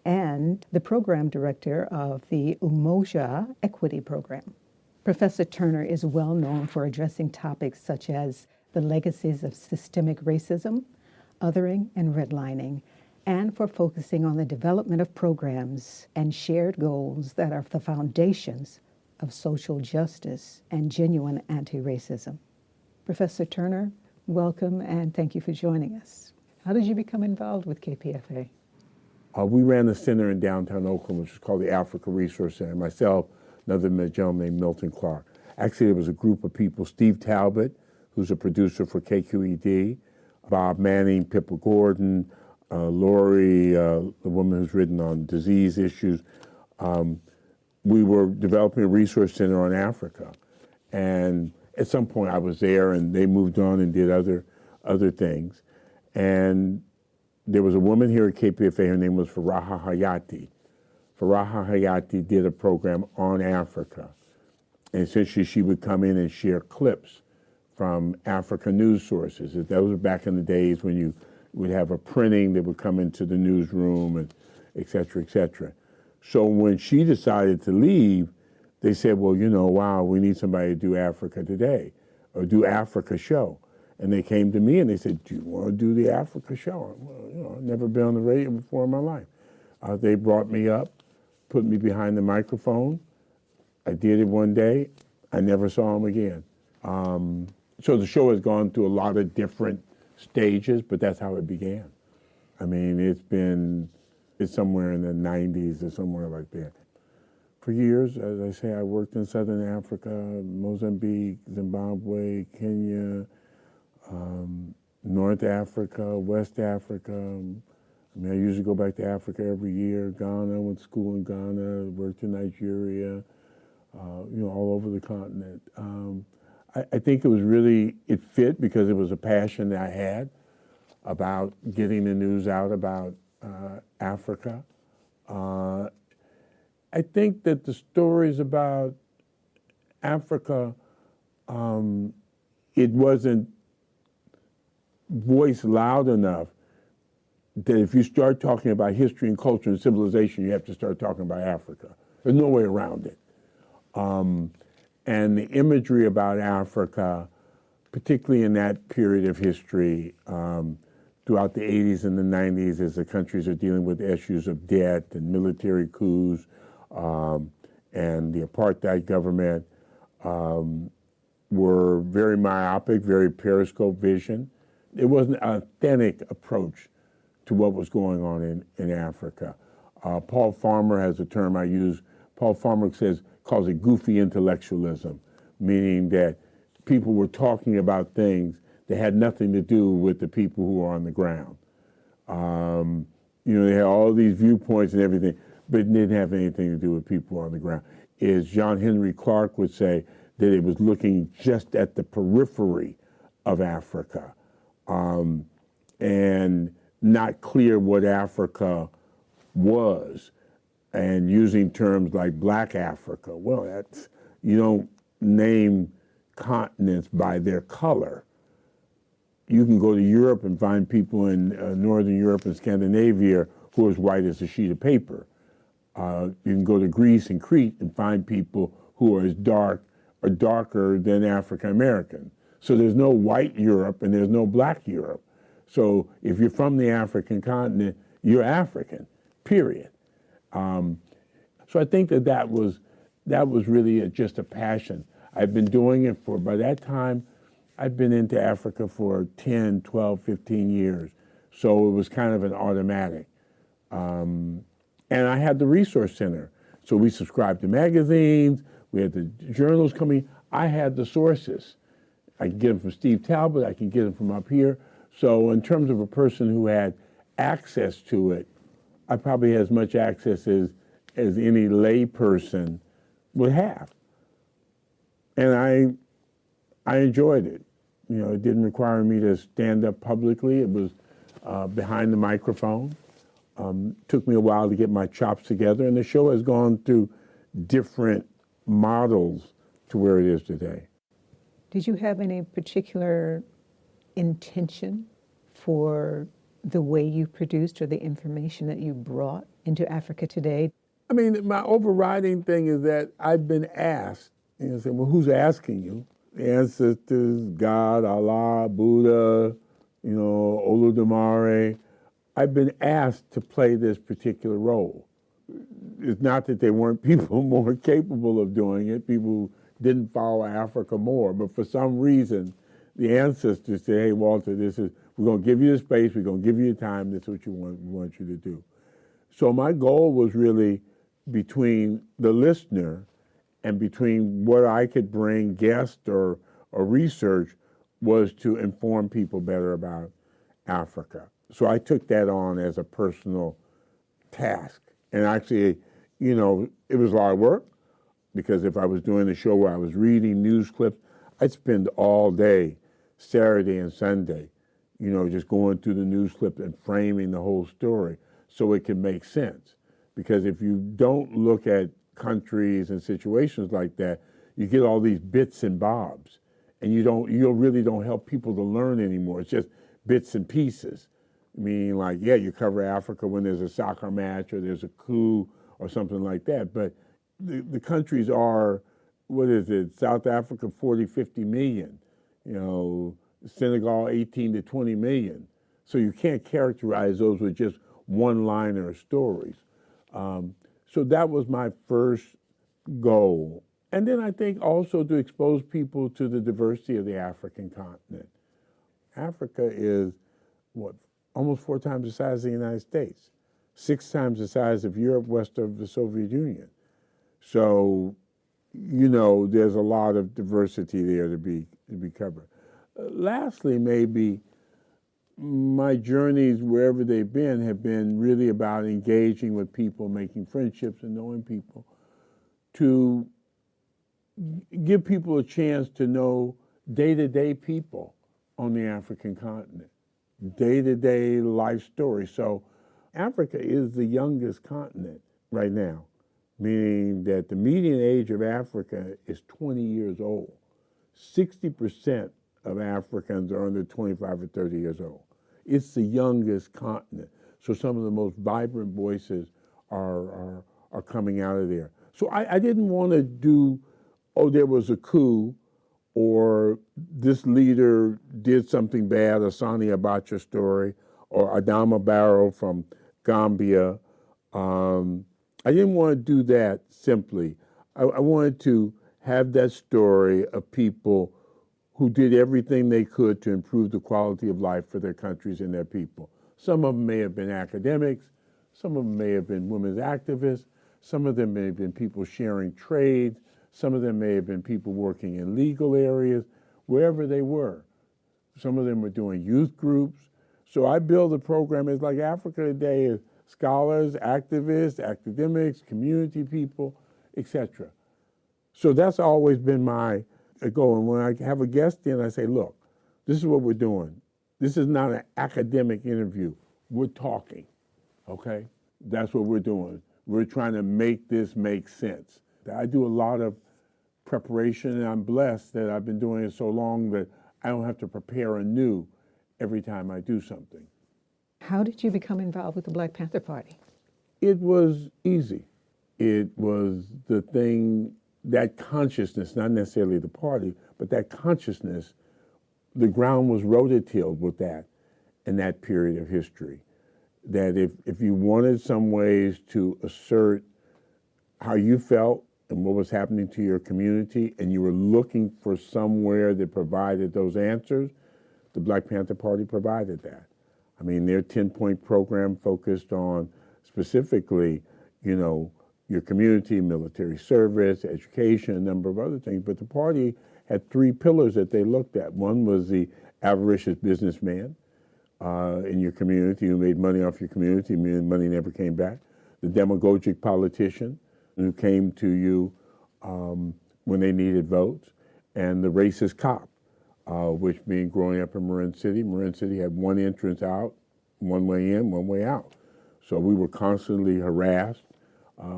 and the program director of the Umoja Equity Program. Professor Turner is well known for addressing topics such as the legacies of systemic racism, othering, and redlining, and for focusing on the development of programs and shared goals that are the foundations of social justice and genuine anti-racism. Professor Turner, welcome and thank you for joining us. How did you become involved with KPFA? We ran a center in downtown Oakland, which was called the Africa Resource Center. Myself, another gentleman named Milton Clark. Actually, there was a group of people, Steve Talbot, who's a producer for KQED, Bob Manning, Pippa Gordon, Lori, the woman who's written on disease issues. We were developing a resource center on Africa. And at some point I was there and they moved on and did other things. And there was a woman here at KPFA, her name was Faraha Hayati. Faraha Hayati did a program on Africa. And essentially she would come in and share clips from Africa news sources. That was back in the days when you would have a printing that would come into the newsroom and et cetera, et cetera. So when she decided to leave, they said, well, wow, we need somebody to do Africa Today or do Africa Show. And they came to me and they said, do you want to do the Africa Show? Well, I've never been on the radio before in my life. They brought me up, put me behind the microphone. I did it one day. I never saw him again. So the show has gone through a lot of different stages, but that's how it began. I mean, it's somewhere in the 90s or somewhere like that. For years, as I say, I worked in Southern Africa, Mozambique, Zimbabwe, Kenya, North Africa, West Africa. I usually go back to Africa every year. Ghana, went to school in Ghana, worked in Nigeria, all over the continent. I think it fit because it was a passion that I had about getting the news out about Africa. I think that the stories about Africa, it wasn't voiced loud enough that if you start talking about history and culture and civilization, you have to start talking about Africa. There's no way around it. And the imagery about Africa, particularly in that period of history, throughout the 80s and the 90s, as the countries are dealing with issues of debt and military coups and the apartheid government, were very myopic, very periscope vision. It wasn't an authentic approach to what was going on in Africa. Paul Farmer has a term I use. Paul Farmer calls it goofy intellectualism, meaning that people were talking about things that had nothing to do with the people who are on the ground. They had all these viewpoints and everything, but it didn't have anything to do with people on the ground. As John Henry Clark would say, that it was looking just at the periphery of Africa and not clear what Africa was, and using terms like Black Africa. Well, you don't name continents by their color. You can go to Europe and find people in Northern Europe and Scandinavia who are as white as a sheet of paper. You can go to Greece and Crete and find people who are as dark or darker than African American. So there's no white Europe and there's no black Europe. So if you're from the African continent, you're African, period. So I think that was really just a passion. I've been doing it by that time, I'd been into Africa for 10, 12, 15 years. So it was kind of an automatic. And I had the resource center. So we subscribed to magazines, we had the journals coming. I had the sources. I could get them from Steve Talbot, I could get them from up here. So in terms of a person who had access to it, I probably had as much access as any lay person would have. And I enjoyed it. It didn't require me to stand up publicly. It was behind the microphone. Took me a while to get my chops together, and the show has gone through different models to where it is today. Did you have any particular intention for the way you produced or the information that you brought into Africa Today? I mean, my overriding thing is that I've been asked, say, well, who's asking you? The ancestors, God, Allah, Buddha, Olodumare. I've been asked to play this particular role. It's not that there weren't people more capable of doing it, people who didn't follow Africa more, but for some reason, the ancestors say, hey, Walter, we're going to give you the space, we're going to give you the time, this is what we want you to do. So my goal was really between the listener and between what I could bring, guest or research, was to inform people better about Africa. So I took that on as a personal task. And actually, it was a lot of work, because if I was doing the show where I was reading news clips, I'd spend all day, Saturday and Sunday, just going through the news clip and framing the whole story so it can make sense. Because if you don't look at countries and situations like that, you get all these bits and bobs, and you really don't help people to learn anymore. It's just bits and pieces. I mean, like, yeah, you cover Africa when there's a soccer match or there's a coup or something like that, but the countries are, what is it, South Africa, 40, 50 million, Senegal, 18 to 20 million. So you can't characterize those with just one-liner stories. So that was my first goal. And then I think also to expose people to the diversity of the African continent. Africa is, almost 4 times the size of the United States, 6 times the size of Europe, west of the Soviet Union. So, there's a lot of diversity there to be covered. Lastly, maybe my journeys, wherever they've been, have been really about engaging with people, making friendships and knowing people, to give people a chance to know day-to-day people on the African continent, day-to-day life stories. So Africa is the youngest continent right now, meaning that the median age of Africa is 20 years old. 60% of Africans are under 25 or 30 years old. It's the youngest continent. So some of the most vibrant voices are coming out of there. So I didn't want to do, there was a coup, or this leader did something bad, a Sani Abacha story, or Adama Barrow from Gambia. I didn't want to do that simply. I wanted to have that story of people who did everything they could to improve the quality of life for their countries and their people. Some of them may have been academics, some of them may have been women's activists, some of them may have been people sharing trades, some of them may have been people working in legal areas, wherever they were. Some of them were doing youth groups. So I built a program, it's like Africa Today is scholars, activists, academics, community people, etc. So that's always been my goal. And when I have a guest in, I say, look, this is what we're doing. This is not an academic interview. We're talking, okay? That's what we're doing. We're trying to make this make sense. I do a lot of preparation, and I'm blessed that I've been doing it so long that I don't have to prepare anew every time I do something. How did you become involved with the Black Panther Party? It was easy. It was the thing, that consciousness, not necessarily the party, but that consciousness, the ground was rototilled with that in that period of history. That if you wanted some ways to assert how you felt and what was happening to your community, and you were looking for somewhere that provided those answers, the Black Panther Party provided that. I mean, their 10-point program focused on specifically, your community, military service, education, a number of other things. But the party had 3 pillars that they looked at. One was the avaricious businessman in your community who made money off your community, meaning money never came back. The demagogic politician who came to you when they needed votes. And the racist cop, which being growing up in Marin City had one entrance out, one way in, one way out. So we were constantly harassed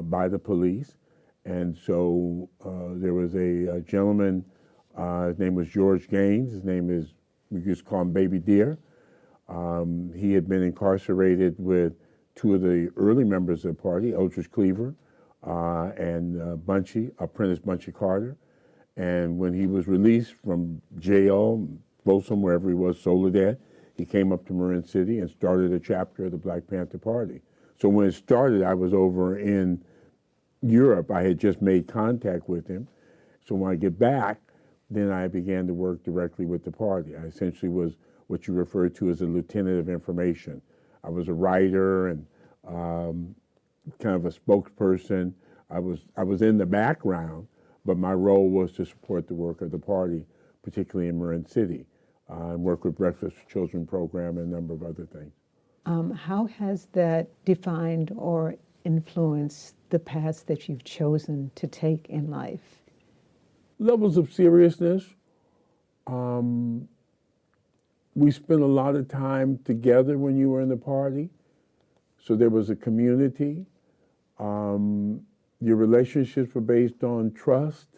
by the police. And so there was a gentleman, his name was George Gaines. His name is, we just call him Baby Deer. He had been incarcerated with 2 of the early members of the party, Eldridge Cleaver and Apprentice Bunchy Carter. And when he was released from jail, Folsom, wherever he was, Soledad, he came up to Marin City and started a chapter of the Black Panther Party. So when it started, I was over in Europe. I had just made contact with him. So when I get back, then I began to work directly with the party. I essentially was what you refer to as a lieutenant of information. I was a writer and kind of a spokesperson. I was in the background, but my role was to support the work of the party, particularly in Marin City, and work with Breakfast for Children program and a number of other things. How has that defined or influenced the paths that you've chosen to take in life? Levels of seriousness, we spent a lot of time together when you were in the party. So there was a community. Your relationships were based on trust.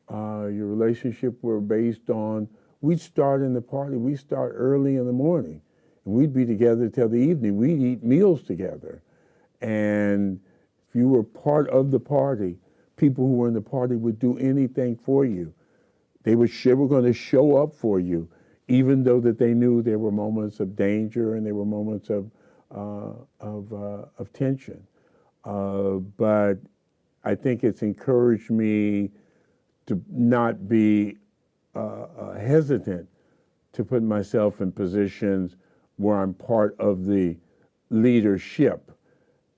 Your relationship were based on, we'd start in the party, we'd start early in the morning, and we'd be together till the evening. We'd eat meals together. And if you were part of the party, people who were in the party would do anything for you. They were going to show up for you, even though that they knew there were moments of danger and there were moments of tension. But I think it's encouraged me to not be hesitant to put myself in positions where I'm part of the leadership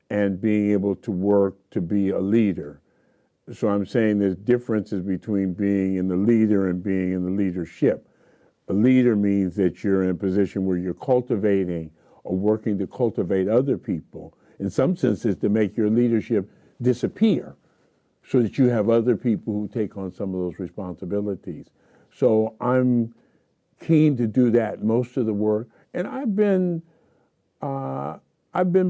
and being able to work to be a leader. So I'm saying there's differences between being in the leader and being in the leadership. A leader means that you're in a position where you're cultivating or working to cultivate other people, in some senses to make your leadership disappear so that you have other people who take on some of those responsibilities. So I'm keen to do that most of the work, and I've been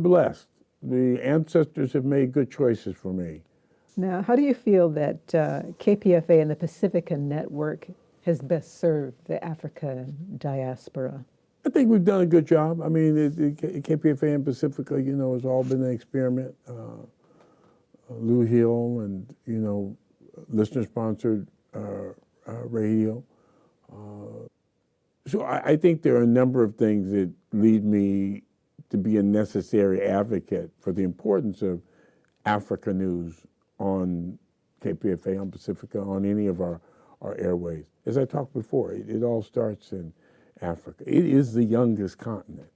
blessed. The ancestors have made good choices for me. Now, how do you feel that KPFA and the Pacifica Network has best served the African diaspora? I think we've done a good job. I mean, KPFA and Pacifica, has all been an experiment. Lou Hill and, listener-sponsored radio. So I think there are a number of things that lead me to be a necessary advocate for the importance of Africa news on KPFA, on Pacifica, on any of our airways. As I talked before, it all starts in Africa. It is the youngest continent.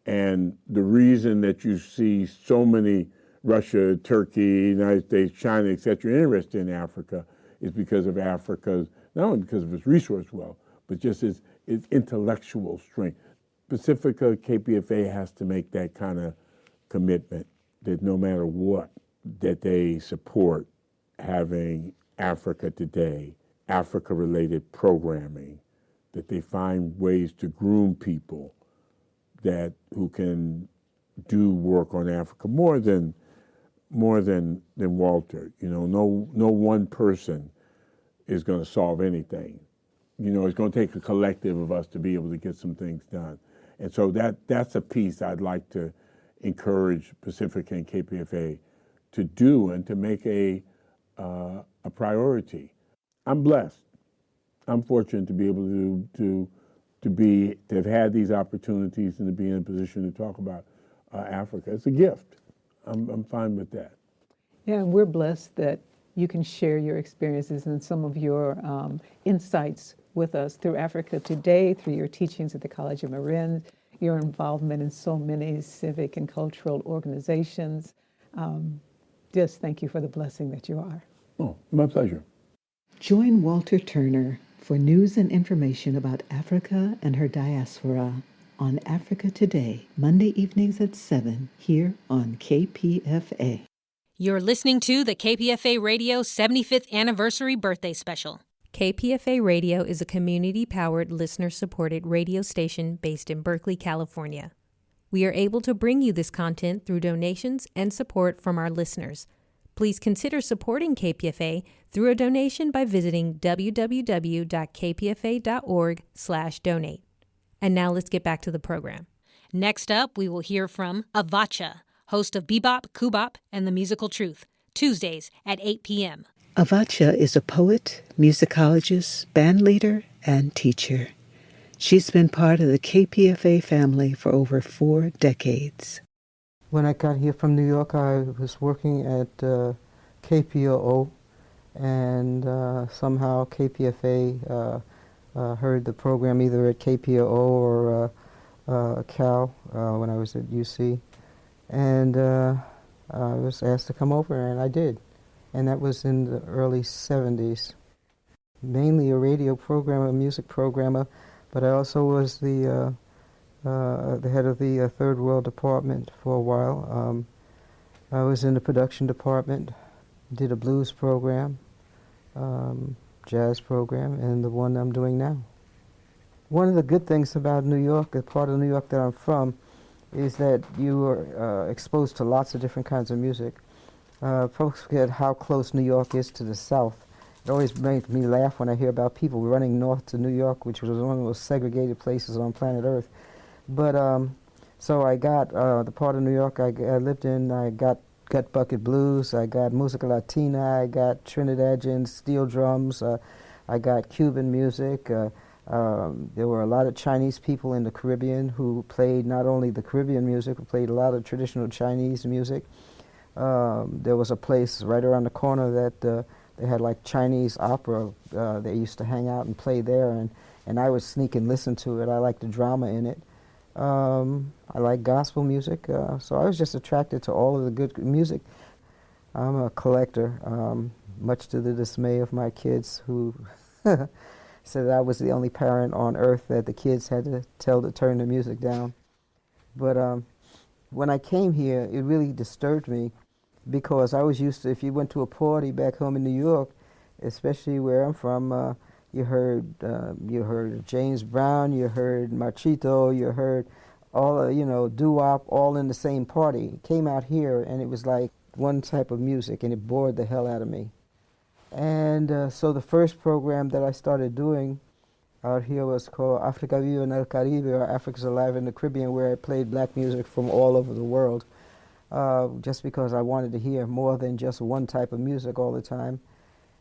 And the reason that you see so many Russia, Turkey, United States, China, et cetera, interested in Africa is because of Africa's, not only because of its resource wealth, but just its intellectual strength. Pacifica, KPFA has to make that kind of commitment that no matter what, that they support having Africa Today, Africa-related programming, that they find ways to groom people who can do work on Africa more than Walter. No one person is going to solve anything. It's going to take a collective of us to be able to get some things done. And so that's a piece I'd like to encourage Pacifica and KPFA to do and to make a priority. I'm blessed. I'm fortunate to be able to have had these opportunities and to be in a position to talk about Africa. It's a gift. I'm fine with that. Yeah, and we're blessed that you can share your experiences and some of your insights with us through Africa Today, through your teachings at the College of Marin, your involvement in so many civic and cultural organizations. Just thank you for the blessing that you are. Oh, my pleasure. Join Walter Turner for news and information about Africa and her diaspora on Africa Today, Monday evenings at 7 here on KPFA. You're listening to the KPFA Radio 75th Anniversary Birthday Special. KPFA Radio is a community-powered, listener-supported radio station based in Berkeley, California. We are able to bring you this content through donations and support from our listeners. Please consider supporting KPFA through a donation by visiting www.kpfa.org/donate. And now let's get back to the program. Next up, we will hear from Avotcja, host of Bebop, Kubop, and the Musical Truth, Tuesdays at 8 p.m. Avotcja is a poet, musicologist, bandleader, and teacher. She's been part of the KPFA family for over 4 decades. When I got here from New York, I was working at KPOO, and somehow KPFA heard the program either at KPOO or Cal when I was at UC. And I was asked to come over, and I did. And that was in the early 70s. Mainly a radio programmer, a music programmer, but I also was the head of the Third World Department for a while. I was in the production department, did a blues program, jazz program, and the one I'm doing now. One of the good things about New York, the part of New York that I'm from, is that you are exposed to lots of different kinds of music. Folks forget how close New York is to the South. It always makes me laugh when I hear about people running north to New York, which was one of the most segregated places on planet Earth. But so I got the part of New York I lived in. I got Gut Bucket Blues. I got Musica Latina. I got Trinidadian steel drums. I got Cuban music. There were a lot of Chinese people in the Caribbean who played not only the Caribbean music, but played a lot of traditional Chinese music. There was a place right around the corner that they had like Chinese opera. They used to hang out and play there, and I would sneak and listen to it. I liked the drama in it. I like gospel music, so I was just attracted to all of the good music. I'm a collector, much to the dismay of my kids, who said I was the only parent on earth that the kids had to tell to turn the music down. But when I came here, it really disturbed me, because I was used to, if you went to a party back home in New York, especially where I'm from, you heard James Brown, you heard Machito, you heard all, doo-wop, all in the same party. Came out here, and it was like one type of music, and it bored the hell out of me. And so the first program that I started doing out here was called Africa Viva en el Caribe, or Africa's Alive in the Caribbean, where I played black music from all over the world, just because I wanted to hear more than just one type of music all the time.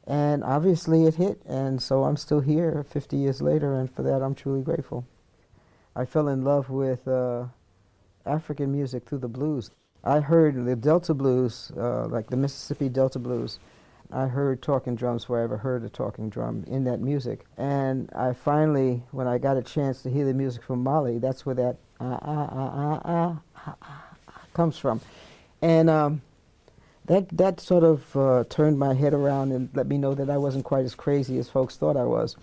And obviously it hit, and so I'm still here 50 years later, and for that I'm truly grateful. I fell in love with African music through the blues. I heard the Delta blues, like the Mississippi Delta blues. I heard talking drums before I ever heard a talking drum in that music. And I finally, when I got a chance to hear the music from Mali, that's where that comes from. And that sort of turned my head around and let me know that I wasn't quite as crazy as folks thought I was,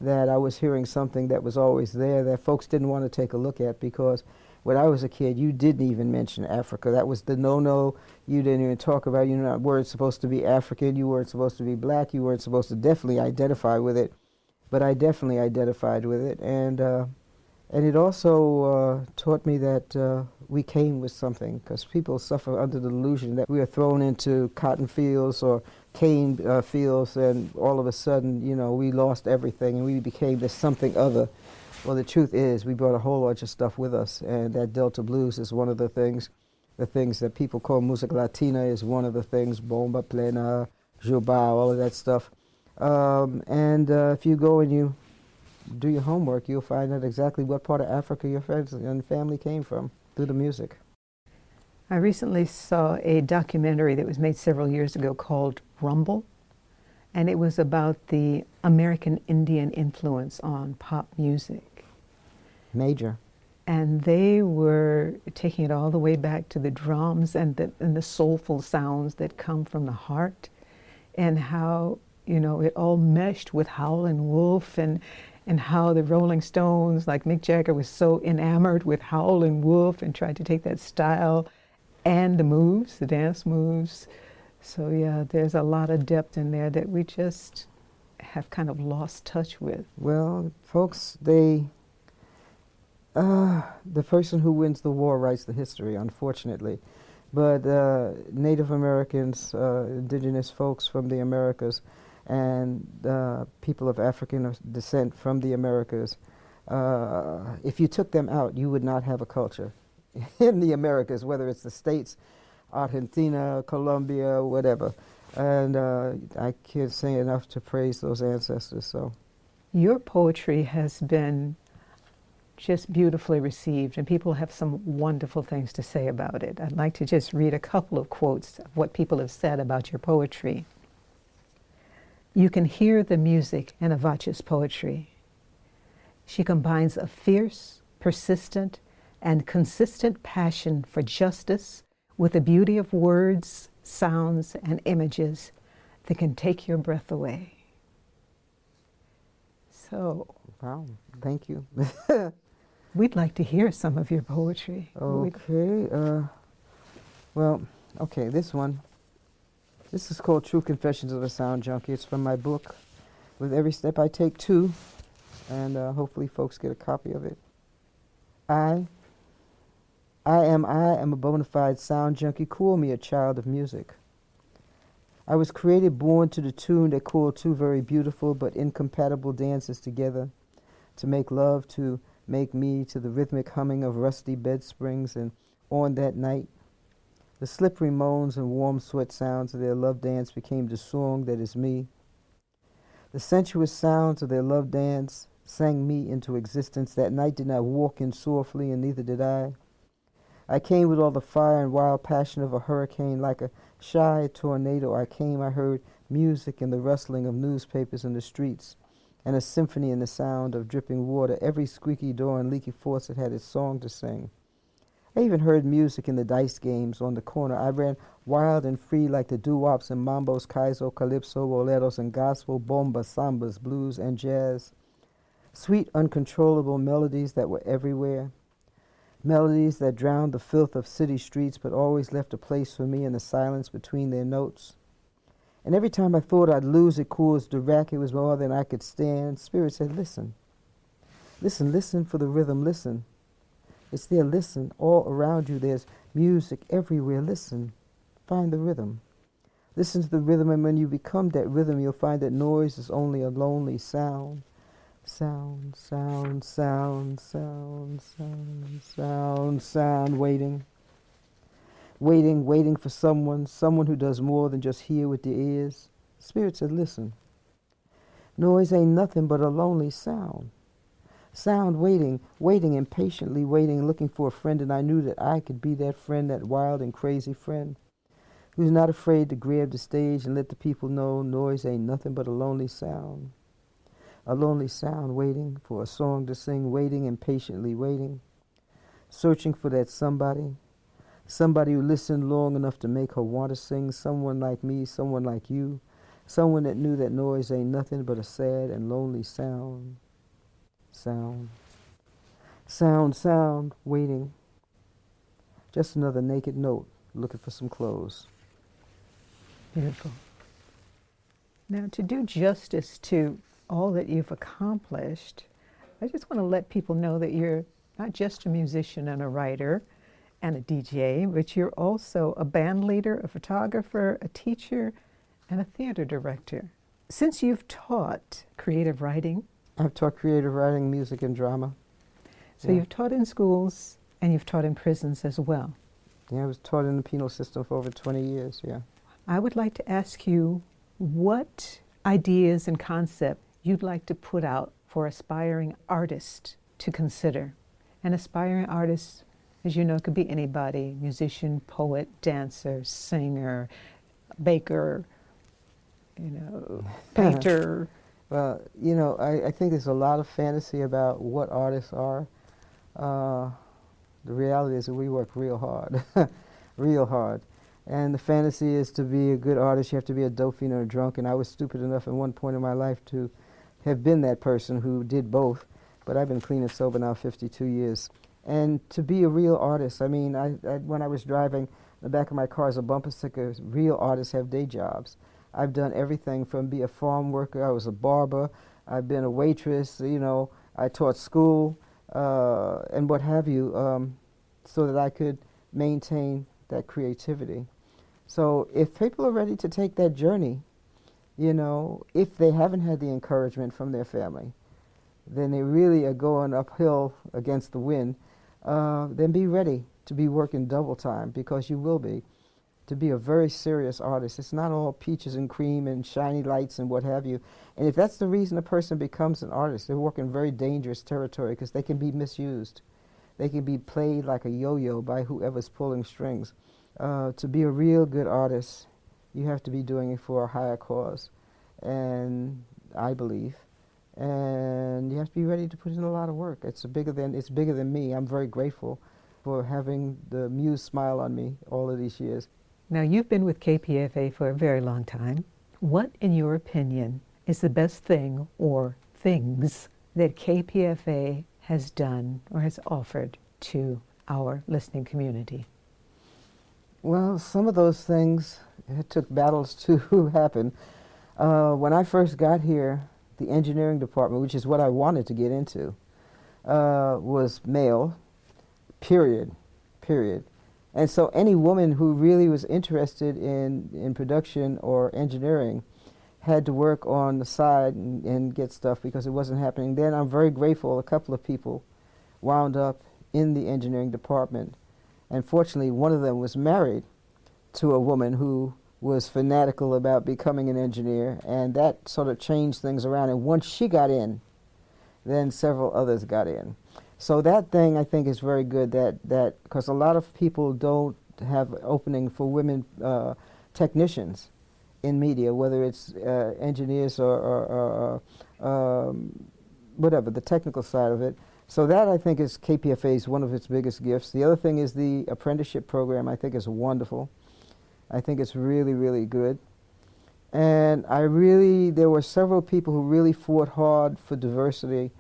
that I was hearing something that was always there that folks didn't want to take a look at, because when I was a kid, you didn't even mention Africa. That was the no-no. You didn't even talk about it. You weren't supposed to be African. You weren't supposed to be black. You weren't supposed to definitely identify with it. But I definitely identified with it. And it also taught me that we came with something, because people suffer under the delusion that we are thrown into cotton fields or cane fields, and all of a sudden, we lost everything and we became this something other. Well, the truth is, we brought a whole bunch of stuff with us, and that Delta blues is one of the things. The things that people call musica latina is one of the things, bomba plena, juba, all of that stuff. And if you go and you do your homework, you'll find out exactly what part of Africa your friends and family came from through the music. I recently saw a documentary that was made several years ago called Rumble, and it was about the American Indian influence on pop music. Major. And they were taking it all the way back to the drums and the soulful sounds that come from the heart, and how, it all meshed with Howlin' Wolf, and how the Rolling Stones, like Mick Jagger, was so enamored with Howlin' Wolf and tried to take that style and the moves, the dance moves. So yeah, there's a lot of depth in there that we just have kind of lost touch with. Well, folks, the person who wins the war writes the history, unfortunately. But Native Americans, indigenous folks from the Americas, and people of African descent from the Americas, if you took them out, you would not have a culture in the Americas, whether it's the States, Argentina, Colombia, whatever. And I can't say enough to praise those ancestors. So, your poetry has been just beautifully received, and people have some wonderful things to say about it. I'd like to just read a couple of quotes of what people have said about your poetry. You can hear the music in Avotcia's poetry. She combines a fierce, persistent, and consistent passion for justice with the beauty of words, sounds, and images that can take your breath away. So, wow, thank you. We'd like to hear some of your poetry. Okay, this one. This is called True Confessions of a Sound Junkie. It's from my book, With Every Step I Take Two. and hopefully folks get a copy of it. I am a bona fide sound junkie. Call me a child of music. I was created, born to the tune that called two very beautiful but incompatible dances together, to make love, to make me, to the rhythmic humming of rusty bed springs, and on that night, the slippery moans and warm sweat sounds of their love dance became the song that is me. The sensuous sounds of their love dance sang me into existence. That night did not walk in softly, and neither did I. I came with all the fire and wild passion of a hurricane. Like a shy tornado I came. I heard music and the rustling of newspapers in the streets, and a symphony in the sound of dripping water. Every squeaky door and leaky faucet had its song to sing. I even heard music in the dice games on the corner. I ran wild and free like the doo-wops and mambos, kaizo, calypso, boleros, and gospel, bomba, sambas, blues, and jazz. Sweet, uncontrollable melodies that were everywhere. Melodies that drowned the filth of city streets but always left a place for me in the silence between their notes. And every time I thought I'd lose it, cool as the racket was more than I could stand, Spirit said, listen. Listen, listen for the rhythm, listen. It's there, listen. All around you there's music everywhere, listen. Find the rhythm. Listen to the rhythm, and when you become that rhythm, you'll find that noise is only a lonely sound. Sound, sound, sound, sound, sound, sound, sound, waiting. Waiting, waiting for someone who does more than just hear with their ears. Spirit said, listen. Noise ain't nothing but a lonely sound. Sound waiting, waiting impatiently, waiting, looking for a friend, and I knew that I could be that friend, that wild and crazy friend, who's not afraid to grab the stage and let the people know noise ain't nothing but a lonely sound. A lonely sound waiting for a song to sing, waiting impatiently, waiting, searching for that somebody who listened long enough to make her want to sing, someone like me, someone like you, someone that knew that noise ain't nothing but a sad and lonely sound. Sound, sound, sound, waiting. Just another naked note, looking for some clothes. Beautiful. Now, to do justice to all that you've accomplished, I just want to let people know that you're not just a musician and a writer and a DJ, but you're also a band leader, a photographer, a teacher, and a theater director. Since you've taught creative writing, I've taught creative writing, music, and drama. So you've taught in schools and you've taught in prisons as well. Yeah, I was taught in the penal system for over 20 years, yeah. I would like to ask you what ideas and concepts you'd like to put out for aspiring artists to consider. An aspiring artist, as you know, could be anybody: musician, poet, dancer, singer, baker, painter. Well, I think there's a lot of fantasy about what artists are. The reality is that we work real hard, real hard. And the fantasy is to be a good artist, you have to be a dope fiend or a drunk. And I was stupid enough at one point in my life to have been that person who did both. But I've been clean and sober now 52 years. And to be a real artist, I mean, when I was driving, the back of my car is a bumper sticker, real artists have day jobs. I've done everything from be a farm worker, I was a barber, I've been a waitress, I taught school, and what have you, so that I could maintain that creativity. So if people are ready to take that journey, if they haven't had the encouragement from their family, then they really are going uphill against the wind, then be ready to be working double time, because you will be. To be a very serious artist. It's not all peaches and cream and shiny lights and what have you. And if that's the reason a person becomes an artist, they're working very dangerous territory, because they can be misused. They can be played like a yo-yo by whoever's pulling strings. To be a real good artist, you have to be doing it for a higher cause, and I believe. And you have to be ready to put in a lot of work. It's bigger than me. I'm very grateful for having the muse smile on me all of these years. Now, you've been with KPFA for a very long time. What, in your opinion, is the best thing or things that KPFA has done or has offered to our listening community? Well, some of those things, it took battles to happen. When I first got here, the engineering department, which is what I wanted to get into, was male, period. And so any woman who really was interested in production or engineering had to work on the side and get stuff because it wasn't happening. Then I'm very grateful a couple of people wound up in the engineering department. And fortunately, one of them was married to a woman who was fanatical about becoming an engineer, and that sort of changed things around. And once she got in, then several others got in. So that thing, I think, is very good, that because a lot of people don't have opening for women technicians in media, whether it's engineers or whatever, the technical side of it. So that, I think, is KPFA's one of its biggest gifts. The other thing is the apprenticeship program, I think, is wonderful. I think it's really, really good. And there were several people who really fought hard for diversity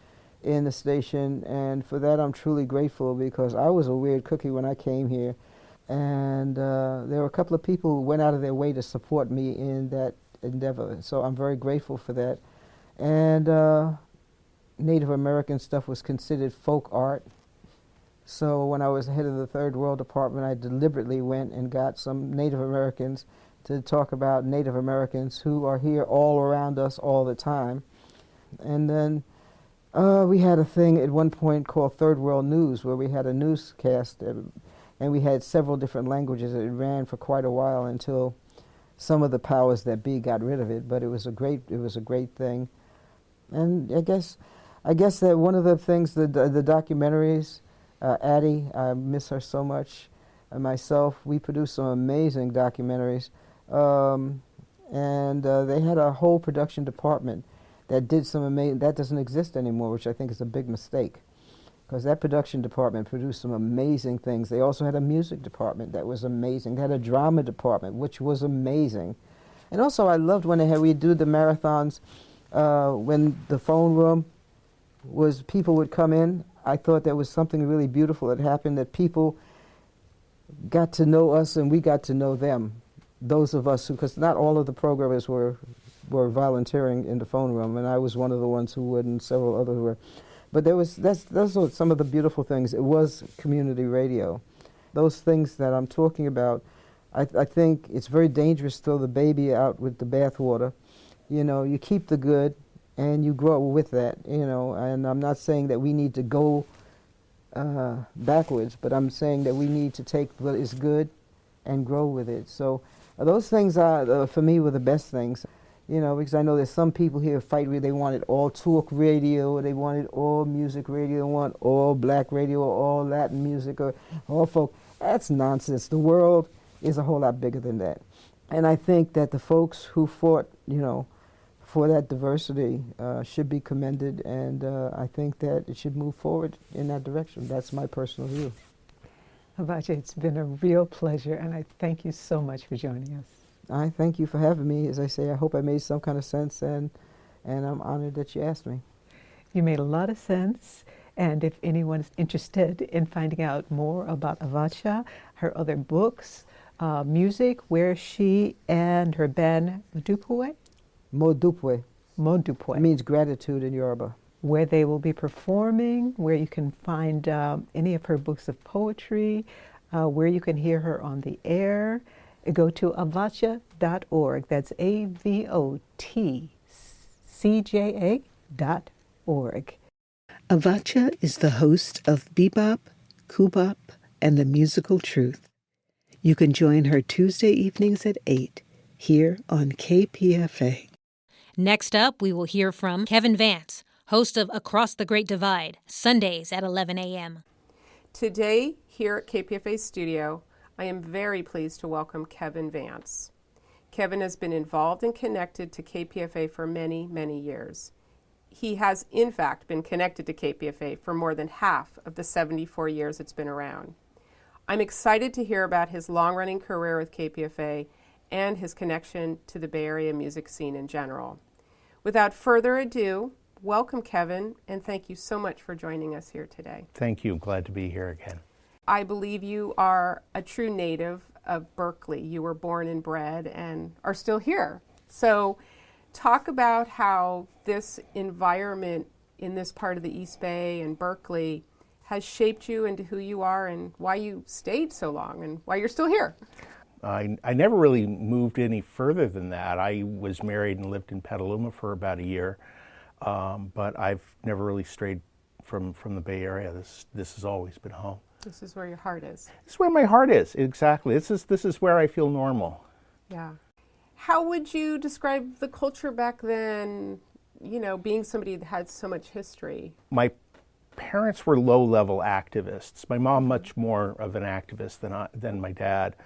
in the station, and for that I'm truly grateful, because I was a weird cookie when I came here. And there were a couple of people who went out of their way to support me in that endeavor. So I'm very grateful for that. And Native American stuff was considered folk art. So when I was head of the Third World Department, I deliberately went and got some Native Americans to talk about Native Americans who are here all around us all the time. And then we had a thing at one point called Third World News, where we had a newscast, and we had several different languages. It ran for quite a while until some of the powers that be got rid of it. But it was a great thing. And I guess that one of the things, the documentaries, Addie, I miss her so much. Myself, we produced some amazing documentaries, and they had a whole production department that did some amazing. That doesn't exist anymore, which I think is a big mistake, because that production department produced some amazing things. They also had a music department that was amazing. They had a drama department, which was amazing, and also I loved when we'd do the marathons, when the phone room was, people would come in. I thought there was something really beautiful that happened, that people got to know us and we got to know them. Those of us who, because not all of the programmers were volunteering in the phone room, and I was one of the ones who would, and several others were. But those are some of the beautiful things. It was community radio. Those things that I'm talking about, I think it's very dangerous to throw the baby out with the bathwater. You know, you keep the good and you grow with that, you know, and I'm not saying that we need to go backwards, but I'm saying that we need to take what is good and grow with it. So those things are, for me, were the best things, you know, because I know there's some people here fight where they wanted all talk radio, or they wanted all music radio, they want all black radio, or all Latin music, or all folk. That's nonsense. The world is a whole lot bigger than that. And I think that the folks who fought, you know, for that diversity should be commended, and I think that it should move forward in that direction. That's my personal view. Avotcja, it's been a real pleasure, and I thank you so much for joining us. I thank you for having me. As I say, I hope I made some kind of sense, and I'm honored that you asked me. You made a lot of sense, and if anyone's interested in finding out more about Avotcja, her other books, music, where she and her band Modupwe? Modupwe. Modupwe. It means gratitude in Yoruba. Where they will be performing, where you can find any of her books of poetry, where you can hear her on the air. Go to avotcja.org. That's avotcja.org. Avotcja is the host of Bebop, Kubop, and the Musical Truth. You can join her Tuesday evenings at 8 here on KPFA. Next up, we will hear from Kevin Vance, host of Across the Great Divide, Sundays at 11 a.m. Today, here at KPFA Studio, I am very pleased to welcome Kevin Vance. Kevin has been involved and connected to KPFA for many, many years. He has, in fact, been connected to KPFA for more than half of the 74 years it's been around. I'm excited to hear about his long-running career with KPFA and his connection to the Bay Area music scene in general. Without further ado, welcome, Kevin, and thank you so much for joining us here today. Thank you. Glad to be here again. I believe you are a true native of Berkeley. You were born and bred and are still here. So Talk about how this environment in this part of the East Bay and Berkeley has shaped you into who you are and why you stayed so long and why you're still here. I never really moved any further than that. I was married and lived in Petaluma for about a year, but I've never really strayed from the Bay Area. This has always been home. This is where your heart is. This is where my heart is, exactly. This is where I feel normal. Yeah. How would you describe the culture back then, you know, being somebody that had so much history? My parents were low-level activists. My mom much more of an activist than my dad.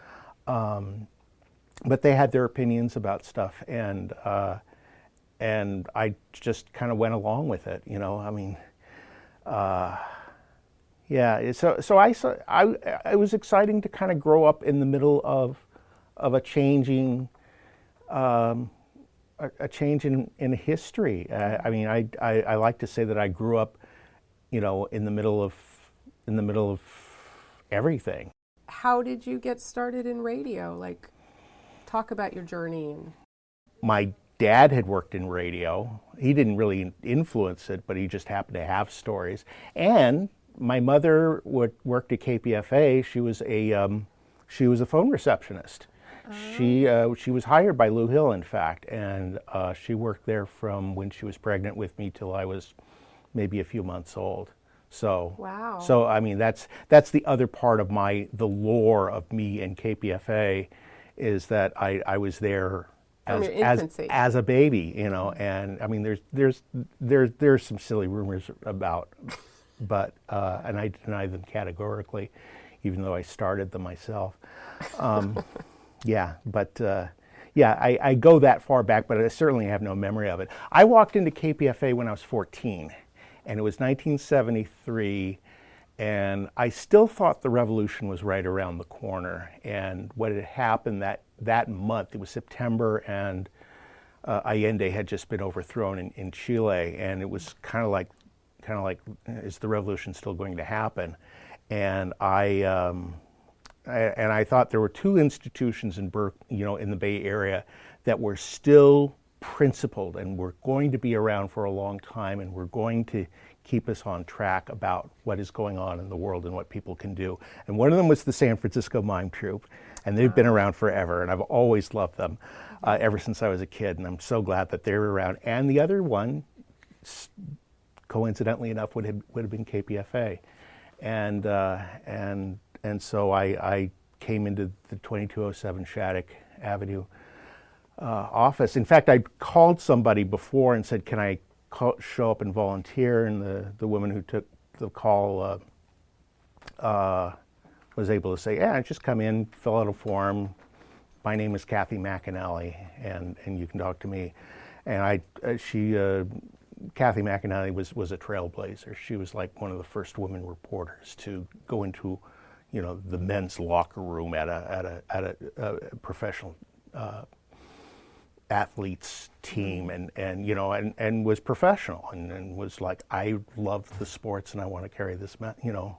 But they had their opinions about stuff, and I just kind of went along with it, you know. I mean, yeah. So I was exciting to kind of grow up in the middle of a changing, a change in history. I mean, I like to say that I grew up, you know, in the middle of everything. How did you get started in radio? Like, talk about your journey. My dad had worked in radio. He didn't really influence it, but he just happened to have stories. And my mother worked at KPFA. She was a phone receptionist. Oh. She was hired by Lou Hill, in fact, and she worked there from when she was pregnant with me till I was maybe a few months old. So, wow. So I mean, that's the other part of the lore of me and KPFA, is that I was there as a baby, you know. And I mean, there's some silly rumors about, but and I deny them categorically, even though I started them myself. Yeah, but yeah, I go that far back, but I certainly have no memory of it. I walked into KPFA when I was 14. And it was 1973, and I still thought the revolution was right around the corner. And what had happened that month, it was September, and Allende had just been overthrown in Chile, and it was kind of like, is the revolution still going to happen? And I thought there were two institutions in the Bay Area that were still principled and were going to be around for a long time, and were going to keep us on track about what is going on in the world and what people can do. And one of them was the San Francisco Mime Troupe, and they've been around forever, and I've always loved them ever since I was a kid, and I'm so glad that they're around. And the other one, coincidentally enough, would have been KPFA, and so I came into the 2207 Shattuck Avenue office. In fact, I called somebody before and said, can I show up and volunteer? And the woman who took the call was able to say, yeah, just come in, fill out a form. My name is Kathy McAnally, and you can talk to me. And Kathy McAnally was a trailblazer. She was like one of the first women reporters to go into, you know, the men's locker room at a professional athletes team, and you know, and was professional, and was like, I love the sports and I want to carry this, you know,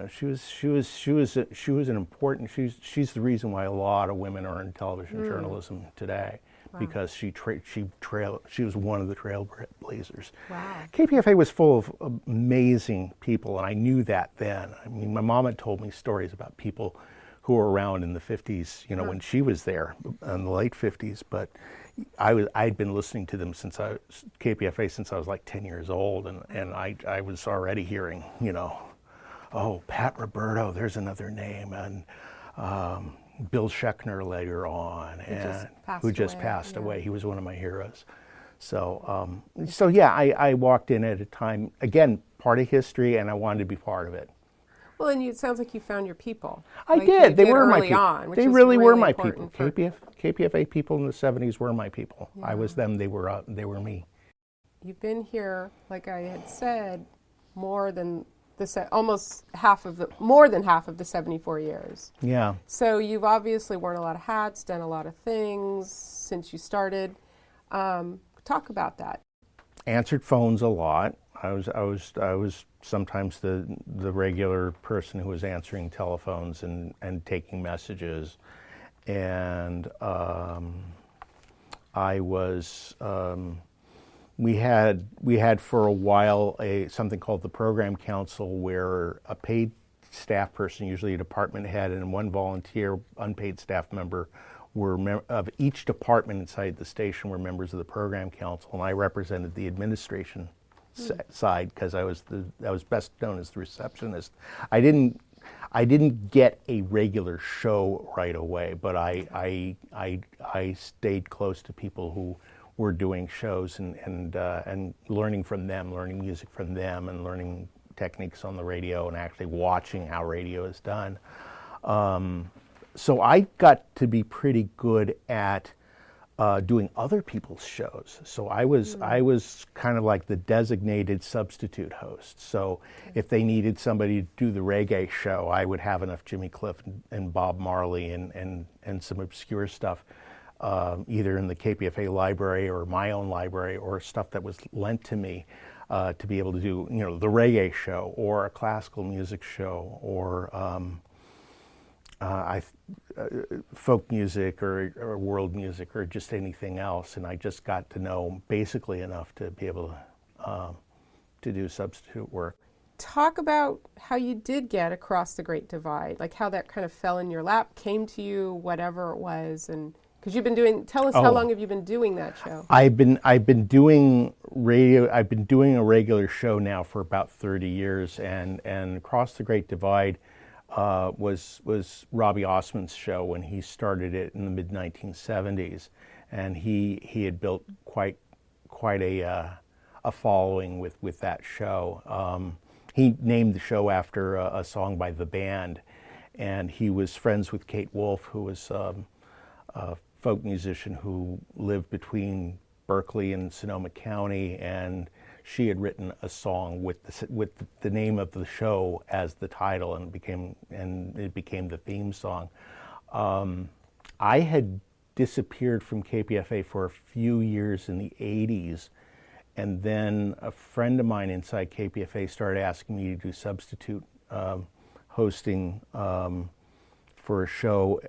she was an important, she's the reason why a lot of women are in television journalism today. Wow. Because she was one of the trailblazers. Wow. KPFA was full of amazing people, and I knew that then. I mean, my mom had told me stories about people who were around in the 50s, you know, when she was there in the late 50s. But I'd been listening to them KPFA since I was like 10 years old, and I was already hearing, you know, oh, Pat Roberto, there's another name, and Bill Schechner later on, who just passed away. He was one of my heroes. So, yeah, I walked in at a time, again, part of history, and I wanted to be part of it. Well, and it sounds like you found your people. I did. They were my people. They really were my people. KPFA people in the 70s were my people. Yeah. I was them. They were me. You've been here, like I had said, more than more than half of the 74 years. Yeah. So you've obviously worn a lot of hats, done a lot of things since you started. Talk about that. Answered phones a lot. I was sometimes the regular person who was answering telephones and taking messages, and I was. We had for a while something called the program council, where a paid staff person, usually a department head, and one volunteer unpaid staff member of each department inside the station were members of the program council, and I represented the administration side because I was best known as the receptionist. I didn't get a regular show right away, but I stayed close to people who were doing shows and learning from them, learning music from them, and learning techniques on the radio and actually watching how radio is done. So I got to be pretty good at doing other people's shows. So I was kind of like the designated substitute host. So if they needed somebody to do the reggae show, I would have enough Jimmy Cliff and Bob Marley and some obscure stuff, either in the KPFA library or my own library, or stuff that was lent to me to be able to do, the reggae show or a classical music show or folk music or world music or just anything else. And I just got to know basically enough to be able to do substitute work. Talk about how you did get across the Great Divide, like how that kind of fell in your lap, came to you, whatever it was, and because you've been doing. Tell us how long have you been doing that show? I've been doing radio. I've been doing a regular show now for about 30 years, and Across the Great Divide was Robbie Osmond's show when he started it in the mid 1970s, and he had built quite a following with that show. He named the show after a song by The Band, and he was friends with Kate Wolf, who was a folk musician who lived between Berkeley and Sonoma County, and she had written a song with the name of the show as the title, and it became the theme song. I had disappeared from KPFA for a few years in the 80s, and then a friend of mine inside KPFA started asking me to do substitute hosting for a show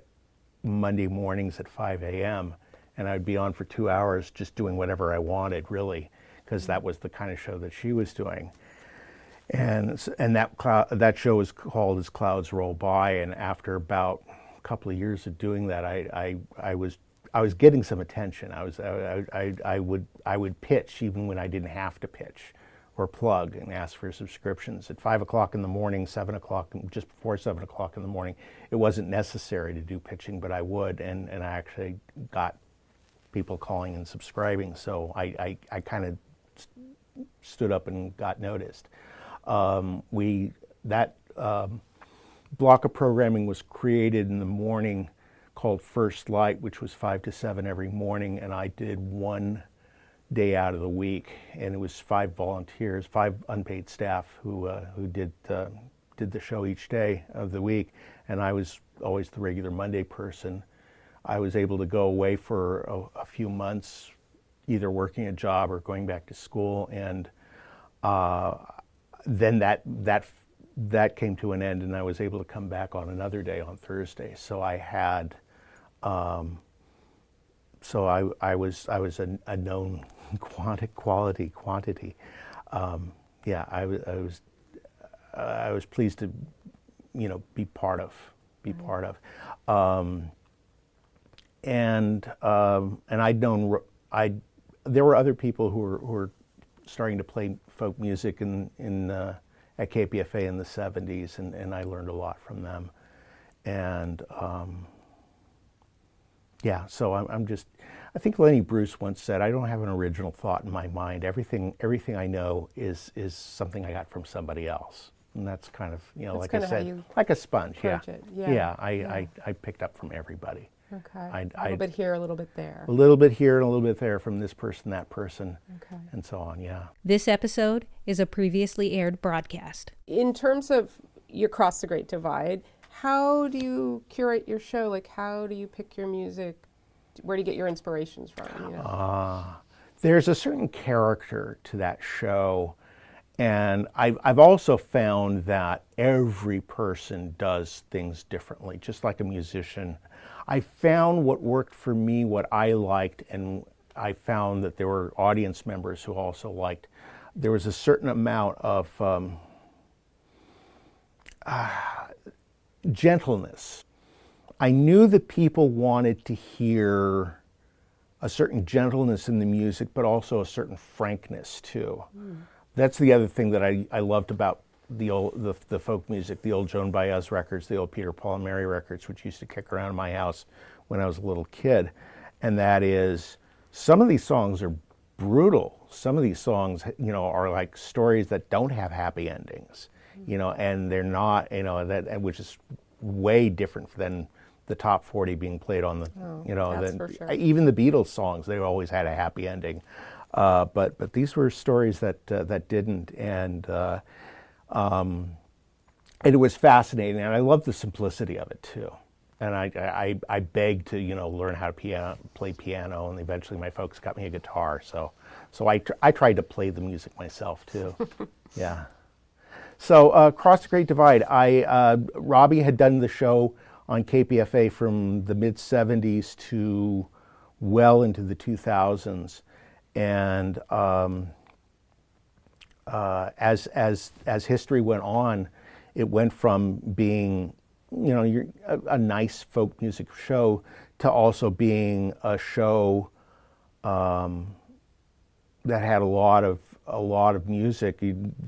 Monday mornings at 5 a.m. and I'd be on for 2 hours just doing whatever I wanted, really, because that was the kind of show that she was doing. And that show was called As Clouds Roll By, and after about a couple of years of doing that, I was getting some attention. I would pitch even when I didn't have to pitch or plug, and ask for subscriptions at 5 o'clock in the morning, 7 o'clock, just before 7 o'clock in the morning. It wasn't necessary to do pitching, but I would, and I actually got people calling and subscribing. So I kind of stood up and got noticed. That block of programming was created in the morning called First Light, which was 5 to 7 every morning, and I did one day out of the week, and it was 5 volunteers, 5 unpaid staff who did the show each day of the week, and I was always the regular Monday person. I was able to go away for a few months, either working a job or going back to school, and then that came to an end, and I was able to come back on another day on Thursday. So I had, so I was a known quantity. Yeah, I was pleased to, be part of. And I'd known there were other people who were starting to play folk music at KPFA in the 70s, and I learned a lot from them. And yeah, so I think Lenny Bruce once said, I don't have an original thought in my mind. Everything I know is something I got from somebody else. And that's kind of, like I said, like a sponge. Yeah. Yeah. I picked up from everybody. Okay. A little bit here, a little bit there. A little bit here and a little bit there from this person, that person, and so on, yeah. This episode is a previously aired broadcast. In terms of your Cross the Great Divide, how do you curate your show? Like, how do you pick your music? Where do you get your inspirations from? There's a certain character to that show, and I've also found that every person does things differently, just like a musician. I found what worked for me, what I liked, and I found that there were audience members who also liked. There was a certain amount of gentleness. I knew that people wanted to hear a certain gentleness in the music, but also a certain frankness too. That's the other thing that I loved about the folk music, the old Joan Baez records, the old Peter, Paul and Mary records, which used to kick around in my house when I was a little kid. And that is, some of these songs are brutal. Some of these songs, are like stories that don't have happy endings, and they're not, which is way different than the top 40 being played on the, for sure. Even the Beatles songs, they always had a happy ending. But these were stories that didn't, and it was fascinating, and I loved the simplicity of it too. And I begged to learn how to play piano, and eventually my folks got me a guitar. So I tried to play the music myself too. Yeah. So Across the Great Divide, Robbie had done the show on KPFA from the mid '70s to well into the 2000s, and as history went on, it went from being a nice folk music show to also being a show that had a lot of music.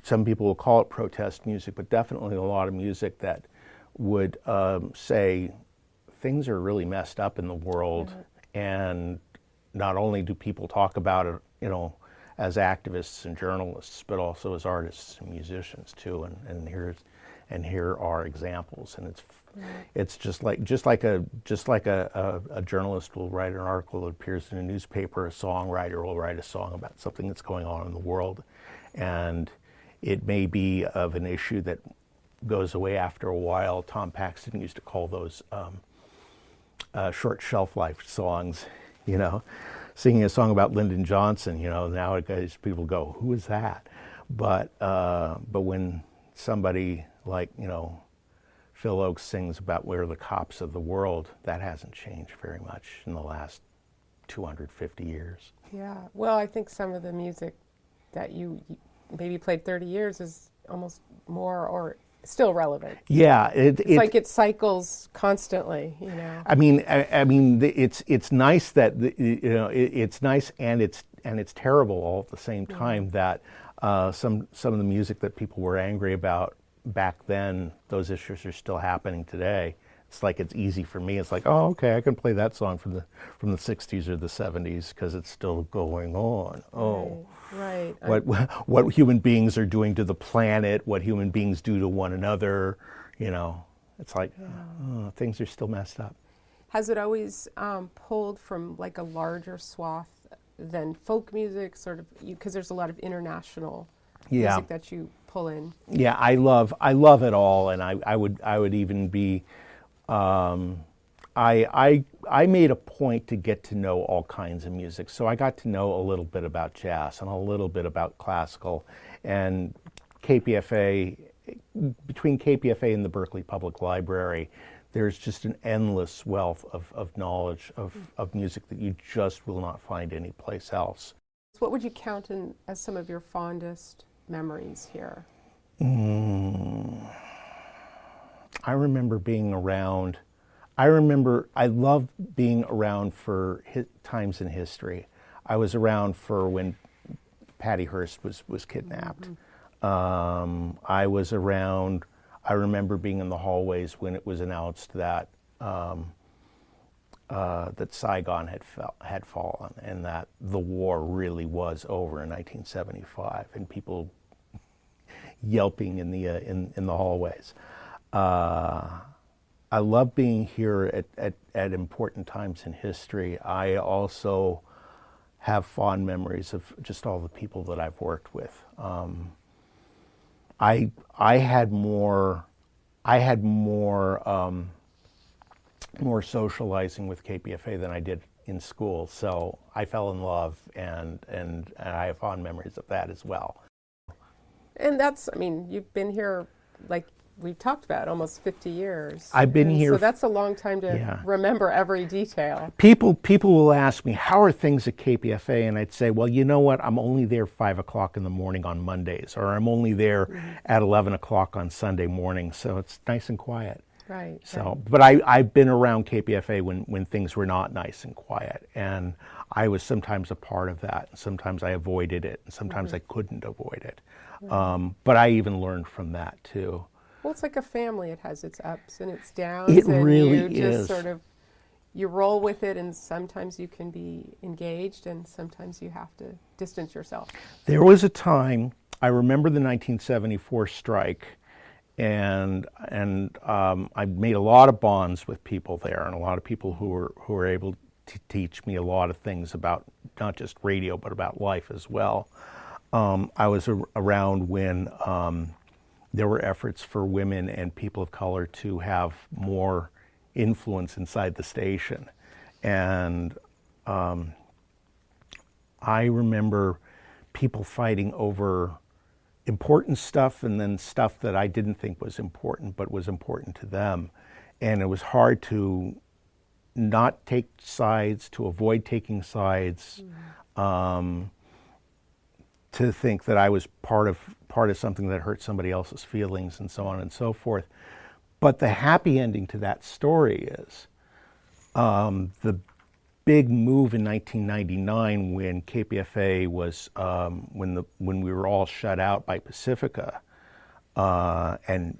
Some people will call it protest music, but definitely a lot of music that would say things are really messed up in the world, and not only do people talk about it, as activists and journalists, but also as artists and musicians too. And here are examples, and it's just like a journalist will write an article that appears in a newspaper. A songwriter will write a song about something that's going on in the world, and it may be of an issue that goes away after a while. Tom Paxton used to call those short shelf life songs. Singing a song about Lyndon Johnson. Nowadays people go, "Who is that?" But when somebody like Phil Oakes sings about "We're the cops of the world," that hasn't changed very much in the last 250 years. Yeah. Well, I think some of the music that you maybe played 30 years is almost more or still relevant. Yeah, it's like it cycles constantly. I mean, it's nice that it's nice and it's terrible all at the same time that some of the music that people were angry about back then, those issues are still happening today. It's like it's easy for me. It's like, oh, okay, I can play that song from the 60s or the 70s because it's still going on. Oh, right. What human beings are doing to the planet, what human beings do to one another. It's like things are still messed up. Has it always pulled from like a larger swath than folk music, sort of, because there's a lot of international music that you pull in? Yeah, I love it all, and I would even be. I made a point to get to know all kinds of music, so I got to know a little bit about jazz and a little bit about classical, and KPFA. Between KPFA and the Berkeley Public Library, there's just an endless wealth of knowledge of music that you just will not find anyplace else. What would you count as some of your fondest memories here? I remember being around. I loved being around for times in history. I was around for when Patty Hearst was kidnapped. I was around. I remember being in the hallways when it was announced that that Saigon had fallen and that the war really was over in 1975, and people yelping in the hallways. I love being here at important times in history. I also have fond memories of just all the people that I've worked with. I had more socializing with KPFA than I did in school, so I fell in love, and I have fond memories of that as well. And that's, you've been here like we talked about almost 50 years. I've been here. So that's a long time to remember every detail. People will ask me, how are things at KPFA? And I'd say, well, you know what? I'm only there 5 o'clock in the morning on Mondays, or I'm only there at 11 o'clock on Sunday morning. So it's nice and quiet. Right. So, but I've been around KPFA when things were not nice and quiet, and I was sometimes a part of that. Sometimes I avoided it, and sometimes I couldn't avoid it. But I even learned from that too. Well, it's like a family. It has its ups and its downs. It and really you just is. sort of, you roll with it, and sometimes you can be engaged, and sometimes you have to distance yourself. There was a time, I remember the 1974 strike, and I made a lot of bonds with people there, and a lot of people who were able to teach me a lot of things about not just radio, but about life as well. I was around when there were efforts for women and people of color to have more influence inside the station. And I remember people fighting over important stuff, and then stuff that I didn't think was important but was important to them. And it was hard to not take sides, to avoid taking sides, to think that I was part of something that hurt somebody else's feelings, and so on and so forth. But the happy ending to that story is the big move in 1999 when KPFA was when we were all shut out by Pacifica, and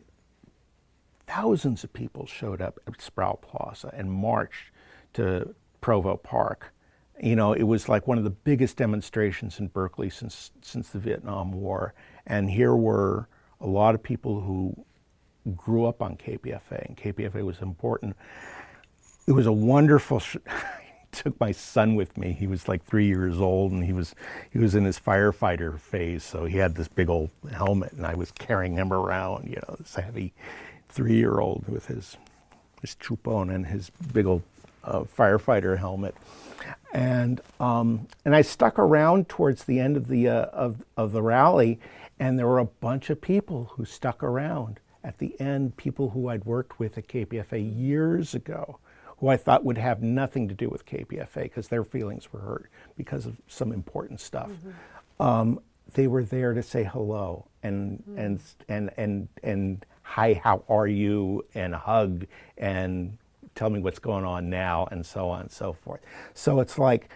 thousands of people showed up at Sproul Plaza and marched to Provo Park. You know, it was like one of the biggest demonstrations in Berkeley since the Vietnam War. And here were a lot of people who grew up on KPFA, and KPFA was important. It was a wonderful. Took my son with me. He was like 3 years old, and he was in his firefighter phase, so he had this big old helmet, and I was carrying him around. You know, this heavy 3-year-old with his chupon and his big old firefighter helmet. And I stuck around towards the end of the rally, and there were a bunch of people who stuck around at the end, people who I'd worked with at KPFA years ago, who I thought would have nothing to do with KPFA because their feelings were hurt because of some important stuff. They were there to say hello and hi, how are you, and hug and tell me what's going on now, and so on and so forth. So it's like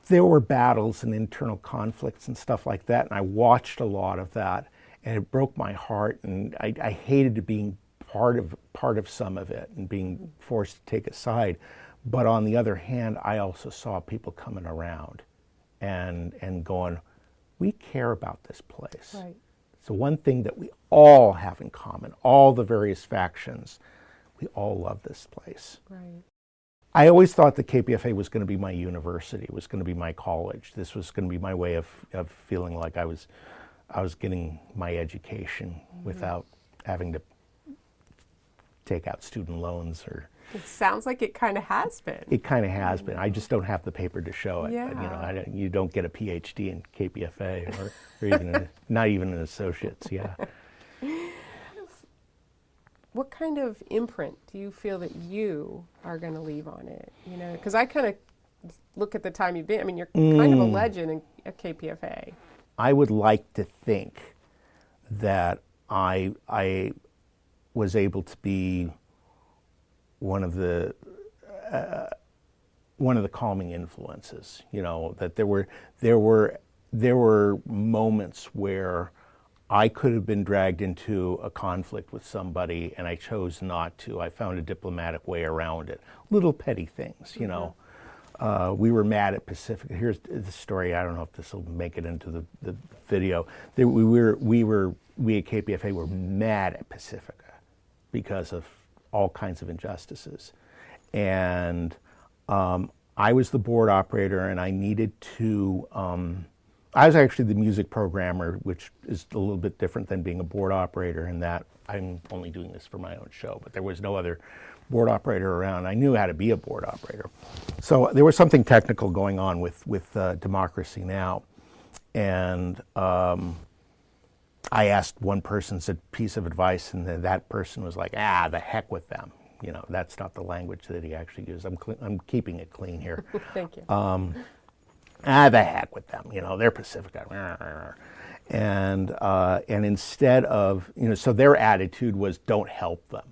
there were battles and internal conflicts and stuff like that, and I watched a lot of that, and it broke my heart, and I hated being part of some of it and being forced to take a side. But on the other hand, I also saw people coming around and going, we care about this place. Right. So one thing that we all have in common, all the various factions, we all love this place. Right. I always thought that KPFA was going to be my university, was going to be my college. This was going to be my way of feeling like I was getting my education without having to take out student loans or. It sounds like it kind of has been. It kind of has been. I just don't have the paper to show it. Yeah. You know, you don't get a PhD in KPFA or even not even an associate's. Yeah. What kind of imprint do you feel that you are going to leave on it? You know, because I kind of look at the time you've been. I mean, you're kind of a legend at KPFA. I would like to think that I was able to be one of the calming influences. You know, that there were moments where I could have been dragged into a conflict with somebody, and I chose not to. I found a diplomatic way around it. Little petty things, you know. We were mad at Pacifica. Here's the story. I don't know if this will make it into the video. We at KPFA were mad at Pacifica because of all kinds of injustices. And I was the board operator, and I needed to, I was actually the music programmer, which is a little bit different than being a board operator in that I'm only doing this for my own show, but there was no other board operator around. I knew how to be a board operator. So there was something technical going on with Democracy Now! And I asked one person's a piece of advice, and then that person was like, the heck with them. You know, that's not the language that he actually used. I'm keeping it clean here. Thank you. The heck with them. You know, they're Pacific. And instead of, you know, so their attitude was don't help them.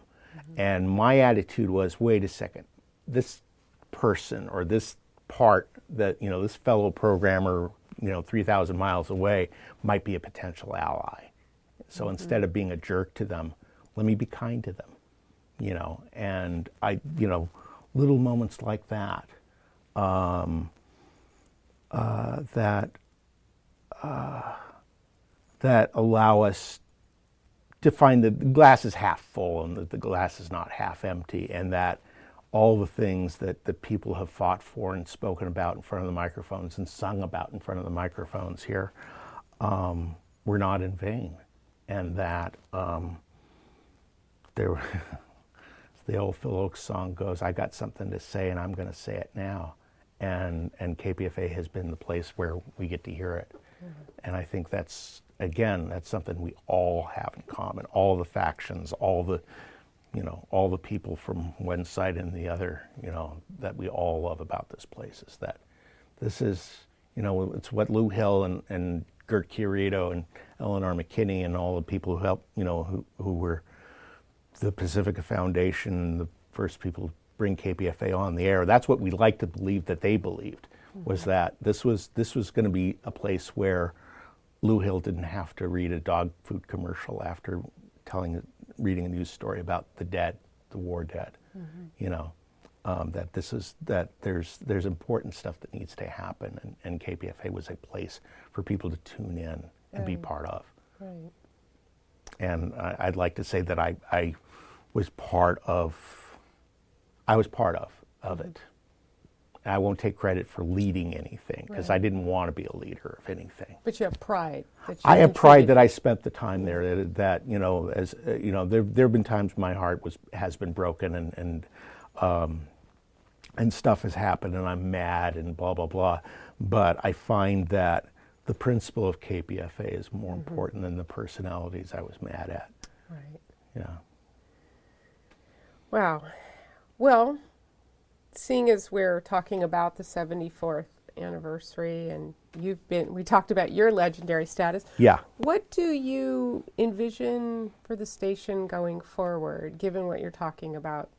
And my attitude was, wait a second, this person or this part that, you know, this fellow programmer, you know, 3,000 miles away might be a potential ally. So instead of being a jerk to them, let me be kind to them, you know. And you know, little moments like that, that allow us to find the glass is half full and that the glass is not half empty, and that all the things that the people have fought for and spoken about in front of the microphones and sung about in front of the microphones here were not in vain. And that there, the old Phil Oakes song goes, I got something to say and I'm going to say it now. And KPFA has been the place where we get to hear it. And I think that's, again, that's something we all have in common. All the factions, all the, you know, all the people from one side and the other, you know, that we all love about this place is that this is, you know, it's what Lou Hill and Gert Chiarito and Eleanor McKinney and all the people who helped, you know, who were the Pacifica Foundation, the first people to bring KPFA on the air. That's what we like to believe that they believed, was that this was going to be a place where Lou Hill didn't have to read a dog food commercial after reading a news story about the dead, the war dead. You know, that there's important stuff that needs to happen, and KPFA was a place for people to tune in and be part of. Right. And I'd like to say that I was part of it. I won't take credit for leading anything because I didn't want to be a leader of anything. But you have pride. I have pride that I spent the time there. That you know, as you know, there have been times my heart has been broken and stuff has happened and I'm mad and blah blah blah. But I find that the principle of KPFA is more important than the personalities I was mad at. Right. Yeah. Wow. Well, seeing as we're talking about the 74th anniversary and we talked about your legendary status. Yeah. What do you envision for the station going forward, given what you're talking about,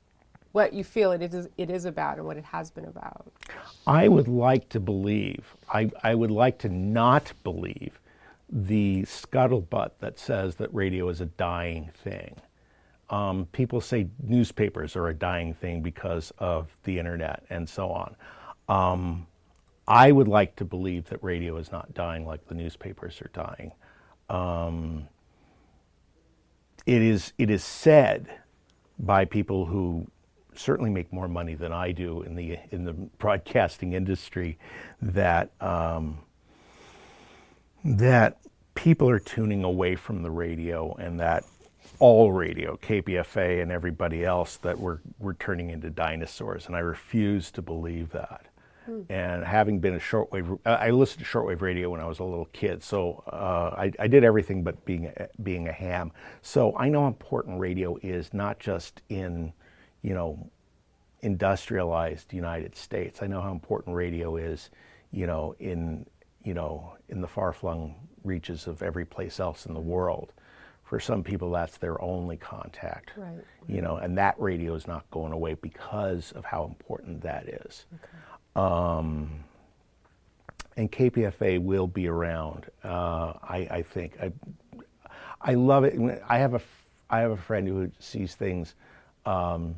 what you feel it is about and what it has been about? I would like to believe, I would like to not believe the scuttlebutt that says that radio is a dying thing. People say newspapers are a dying thing because of the internet and so on. I would like to believe that radio is not dying like the newspapers are dying. It is said by people who certainly make more money than I do in the broadcasting industry that that people are tuning away from the radio, and that all radio, KPFA and everybody else, that we're turning into dinosaurs, and I refuse to believe that. And having been I listened to shortwave radio when I was a little kid, so I did everything but being a ham. So I know how important radio is, not just in, you know, industrialized United States. I know how important radio is, you know, in the far-flung reaches of every place else in the world. For some people, that's their only contact. Right. You know, and that radio is not going away because of how important that is. Okay. And KPFA will be around. I think. I love it. I have a friend who sees things and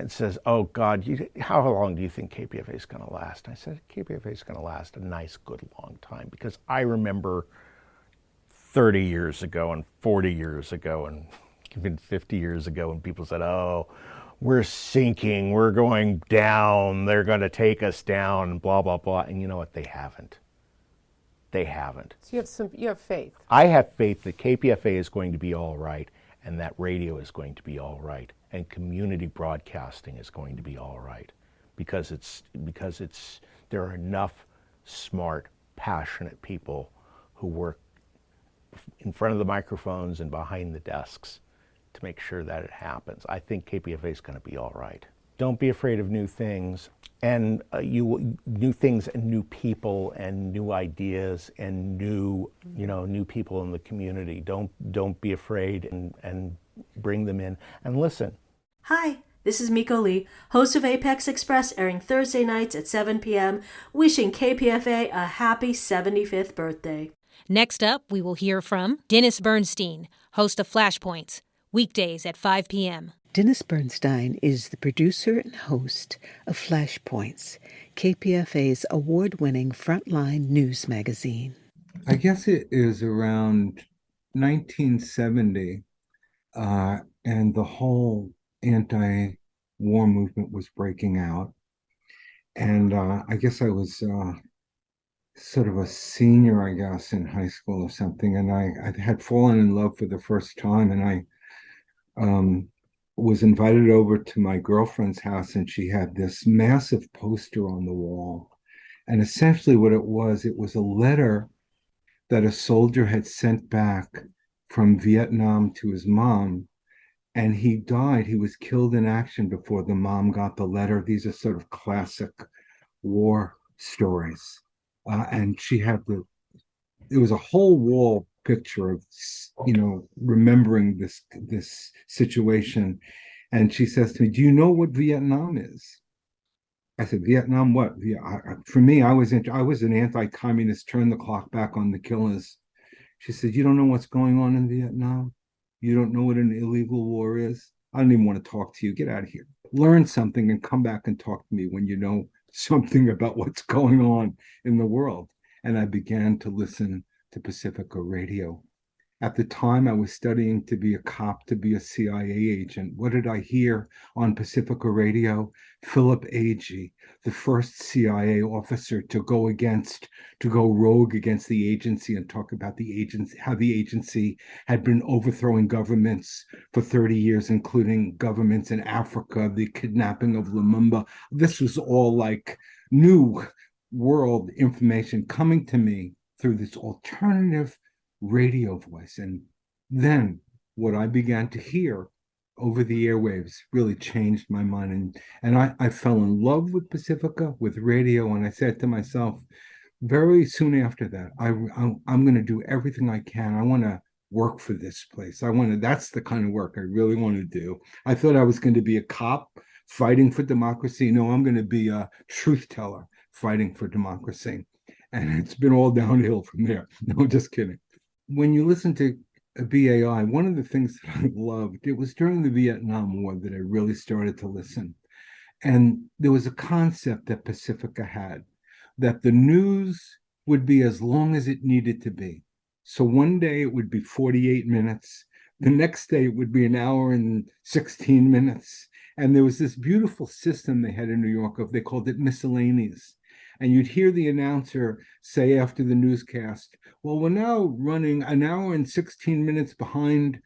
says, "Oh God, how long do you think KPFA is going to last?" I said, "KPFA is going to last a nice, good, long time," because I remember 30 years ago and 40 years ago and even 50 years ago when people said, "Oh, we're sinking, we're going down, they're going to take us down," blah, blah, blah. And you know what? They haven't. They haven't. So you have faith. I have faith that KPFA is going to be all right, and that radio is going to be all right, and community broadcasting is going to be all right, because there are enough smart, passionate people who work in front of the microphones and behind the desks to make sure that it happens. I think KPFA is going to be all right. Don't be afraid of new things, and new things and new people and new ideas and new people in the community. Don't be afraid and bring them in and listen. Hi, this is Miko Lee, host of Apex Express, airing Thursday nights at 7 p.m., wishing KPFA a happy 75th birthday. Next up, we will hear from Dennis Bernstein, host of Flashpoints, weekdays at 5 p.m. Dennis Bernstein is the producer and host of Flashpoints, KPFA's award-winning frontline news magazine. I guess it is around 1970, and the whole anti-war movement was breaking out. And I guess I was sort of a senior, I guess, in high school or something. And I had fallen in love for the first time. And I was invited over to my girlfriend's house, and she had this massive poster on the wall. And essentially what it was a letter that a soldier had sent back from Vietnam to his mom. And he died. He was killed in action before the mom got the letter. These are sort of classic war stories. And she had it was a whole wall picture of, remembering this situation. And she says to me, "Do you know what Vietnam is?" I said, "Vietnam what?" For me, I was an anti-communist, turn the clock back on the killers. She said, "You don't know what's going on in Vietnam? You don't know what an illegal war is? I don't even want to talk to you. Get out of here. Learn something and come back and talk to me when you know something about what's going on in the world." And I began to listen to Pacifica Radio. At the time, I was studying to be a cop, to be a CIA agent. What did I hear on Pacifica Radio? Philip Agee, the first CIA officer to go rogue against the agency and talk about the agency, how the agency had been overthrowing governments for 30 years, including governments in Africa, the kidnapping of Lumumba. This was all like new world information coming to me through this alternative radio voice. And then what I began to hear over the airwaves really changed my mind. And I fell in love with Pacifica, with radio. And I said to myself, very soon after that, I'm going to do everything I can. I want to work for this place. That's the kind of work I really want to do. I thought I was going to be a cop fighting for democracy. No, I'm going to be a truth teller fighting for democracy. And it's been all downhill from there. No, just kidding. When you listen to BAI, one of the things that I loved, it was during the Vietnam War that I really started to listen. And there was a concept that Pacifica had, that the news would be as long as it needed to be. So one day it would be 48 minutes. The next day it would be an hour and 16 minutes. And there was this beautiful system they had in New York they called it miscellaneous. And you'd hear the announcer say after the newscast, "Well, we're now running an hour and 16 minutes behind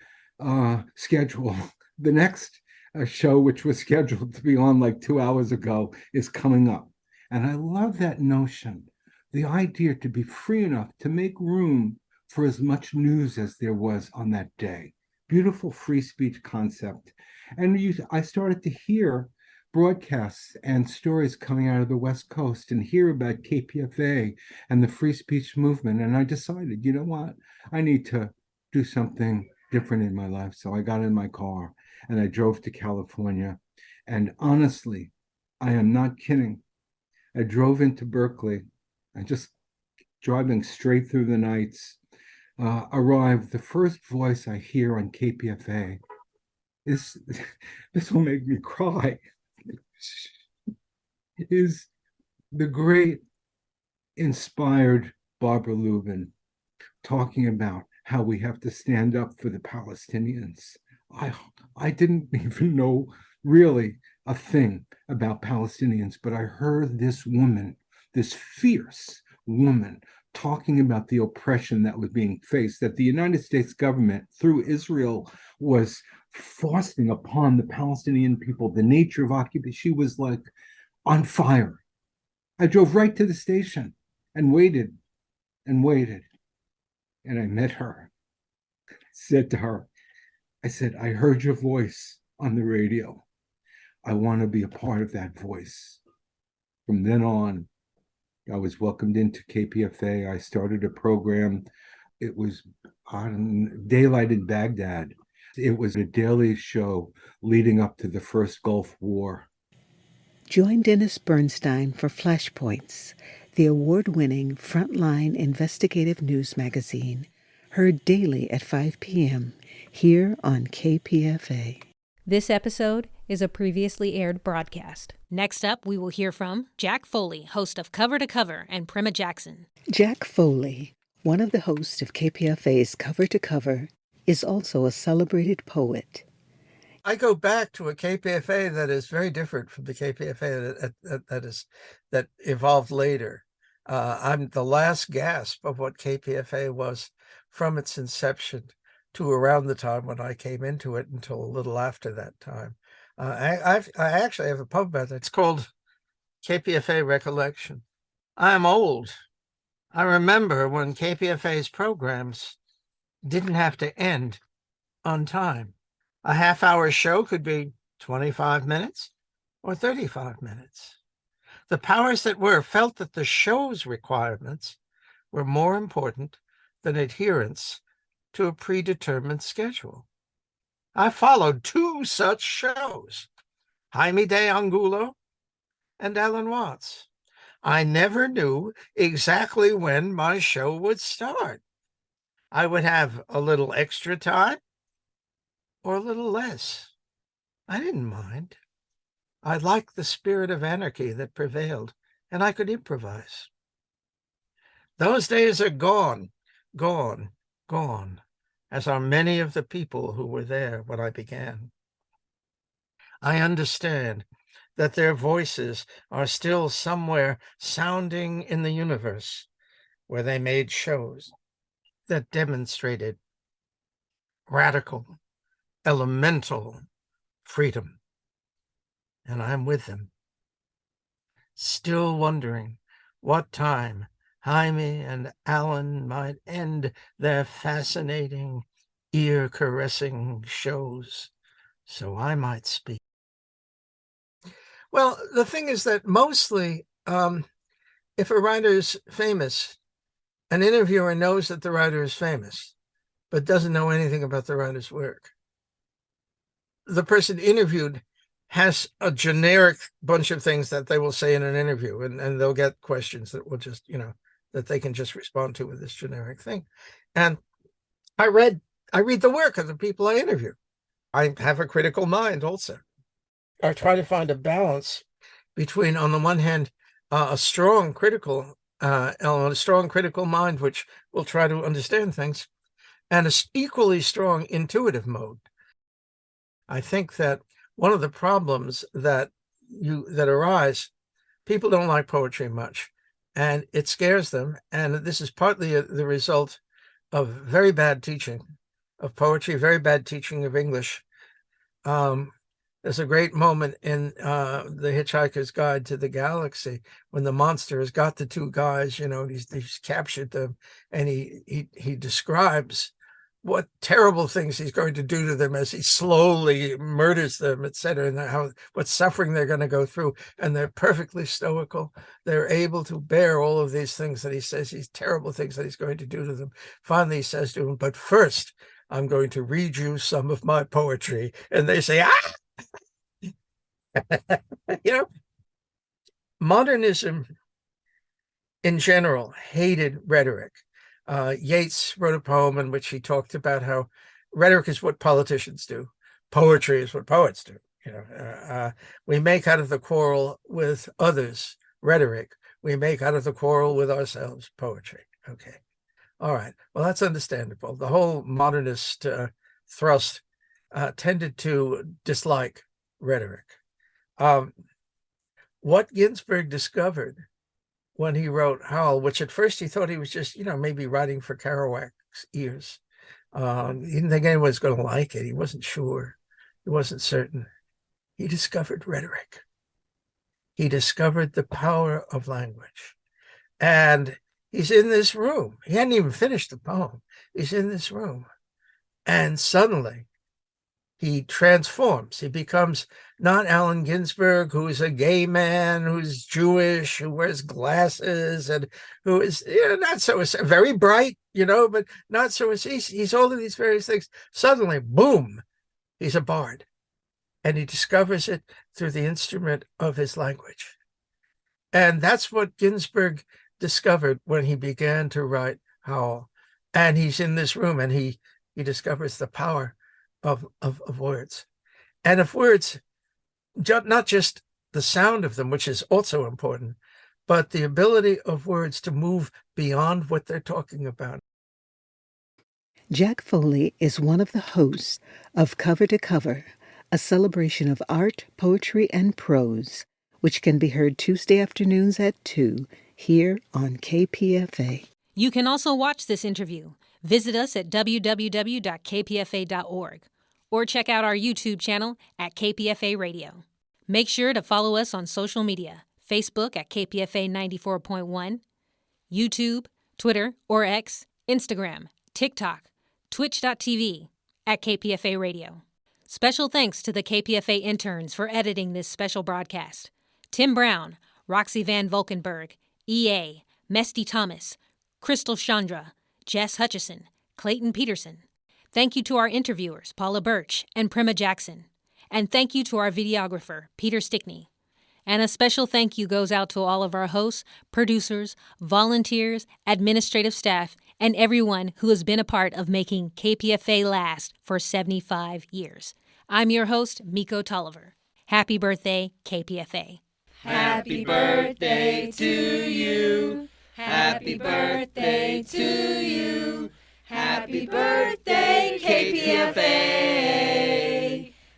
schedule. The next show, which was scheduled to be on like 2 hours ago, is coming up." And I love that notion, the idea to be free enough to make room for as much news as there was on that day. Beautiful free speech concept. And I started to hear broadcasts and stories coming out of the West Coast and hear about KPFA and the free speech movement. And I decided, you know what? I need to do something different in my life. So I got in my car and I drove to California. And honestly, I am not kidding. I drove into Berkeley and just driving straight through the nights, arrived. The first voice I hear on KPFA is, this will make me cry, is the great inspired Barbara Lubin talking about how we have to stand up for the Palestinians. I didn't even know really a thing about Palestinians, but I heard this woman, this fierce woman, talking about the oppression that was being faced, that the United States government through Israel was forcing upon the Palestinian people, the nature of occupation. She was like on fire. I drove right to the station and waited and waited. And I met her. said to her, I said, I heard your voice on the radio. I want to be a part of that voice. From then on, I was welcomed into KPFA. I started a program. It was on Daylight in Baghdad. It was a daily show leading up to the first Gulf War. Join Dennis Bernstein for Flashpoints, the award-winning frontline investigative news magazine, heard daily at 5 p.m. here on KPFA. This episode is a previously aired broadcast. Next up, we will hear from Jack Foley, host of Cover to Cover, and Prema Jackson. Jack Foley, one of the hosts of KPFA's Cover to Cover, is also a celebrated poet. I go back to a KPFA that is very different from the KPFA that evolved later. I'm the last gasp of what KPFA was from its inception to around the time when I came into it until a little after that time. I actually have a poem about that. It's called KPFA Recollection. I'm old. I remember when KPFA's programs didn't have to end on time. A half-hour show could be 25 minutes or 35 minutes. The powers that were felt that the show's requirements were more important than adherence to a predetermined schedule. I followed two such shows, Jaime de Angulo and Alan Watts. I never knew exactly when my show would start. I would have a little extra time or a little less. I didn't mind. I liked the spirit of anarchy that prevailed, and I could improvise. Those days are gone, gone, gone, as are many of the people who were there when I began. I understand that their voices are still somewhere sounding in the universe where they made shows that demonstrated radical, elemental freedom. And I'm with them, still wondering what time Jaime and Alan might end their fascinating, ear-caressing shows, so I might speak. Well, the thing is that mostly, if a writer's famous, an interviewer knows that the writer is famous, but doesn't know anything about the writer's work. The person interviewed has a generic bunch of things that they will say in an interview, and they'll get questions that will just, that they can just respond to with this generic thing. And I read the work of the people I interview. I have a critical mind also. I try to find a balance between, on the one hand, a strong critical element, a strong critical mind, which will try to understand things, and an equally strong intuitive mode. I think that one of the problems that arise, people don't like poetry much, and it scares them. And this is partly the result of very bad teaching of poetry, very bad teaching of English. There's a great moment in The Hitchhiker's Guide to the Galaxy when the monster has got the two guys, he's captured them, and he describes what terrible things he's going to do to them as he slowly murders them, etc., and what suffering they're going to go through. And they're perfectly stoical. They're able to bear all of these things that he says, these terrible things that he's going to do to them. Finally, he says to them, but first, I'm going to read you some of my poetry. And they say, ah! Modernism in general hated rhetoric. Yeats wrote a poem in which he talked about how rhetoric is what politicians do. Poetry is what poets do. We make out of the quarrel with others rhetoric. We make out of the quarrel with ourselves poetry. Okay. All right. Well, that's understandable. The whole modernist thrust tended to dislike rhetoric. What Ginsberg discovered when he wrote Howl, which at first he thought he was just, maybe writing for Kerouac's ears. He didn't think anyone was going to like it. He wasn't sure. He wasn't certain. He discovered rhetoric. He discovered the power of language. And he's in this room. He hadn't even finished the poem. He's in this room. And suddenly he transforms. He becomes not Allen Ginsberg, who is a gay man, who's Jewish, who wears glasses, and who is not so very bright, but not so. He's all of these various things. Suddenly, boom, he's a bard. And he discovers it through the instrument of his language. And that's what Ginsberg discovered when he began to write Howl. And he's in this room, and he discovers the power of words. And of words, not just the sound of them, which is also important, but the ability of words to move beyond what they're talking about. Jack Foley is one of the hosts of Cover to Cover, a celebration of art, poetry, and prose, which can be heard Tuesday afternoons at 2 here on KPFA. You can also watch this interview. Visit us at www.kpfa.org or check out our YouTube channel at KPFA Radio. Make sure to follow us on social media, Facebook at KPFA 94.1, YouTube, Twitter or X, Instagram, TikTok, Twitch.tv at KPFA Radio. Special thanks to the KPFA interns for editing this special broadcast. Tim Brown, Roxy Van Valkenburg, E.A., Mesty Thomas, Crystal Chandra, Jess Hutchison, Clayton Peterson. Thank you to our interviewers, Paula Burch and Prema Jackson. And thank you to our videographer, Peter Stickney. And a special thank you goes out to all of our hosts, producers, volunteers, administrative staff, and everyone who has been a part of making KPFA last for 75 years. I'm your host, Miko Tolliver. Happy birthday, KPFA. Happy birthday to you. Happy birthday to you. Happy birthday, KPFA.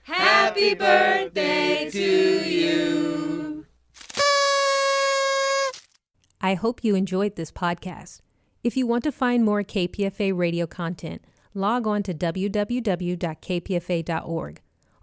Happy birthday to you. I hope you enjoyed this podcast. If you want to find more KPFA radio content, log on to www.kpfa.org.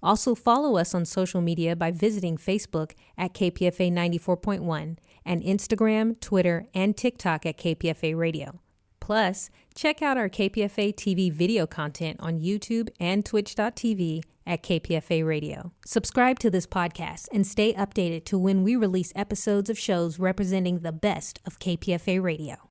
Also follow us on social media by visiting Facebook at KPFA 94.1 and Instagram, Twitter, and TikTok at KPFA Radio. Plus, check out our KPFA TV video content on YouTube and Twitch.tv at KPFA Radio. Subscribe to this podcast and stay updated to when we release episodes of shows representing the best of KPFA Radio.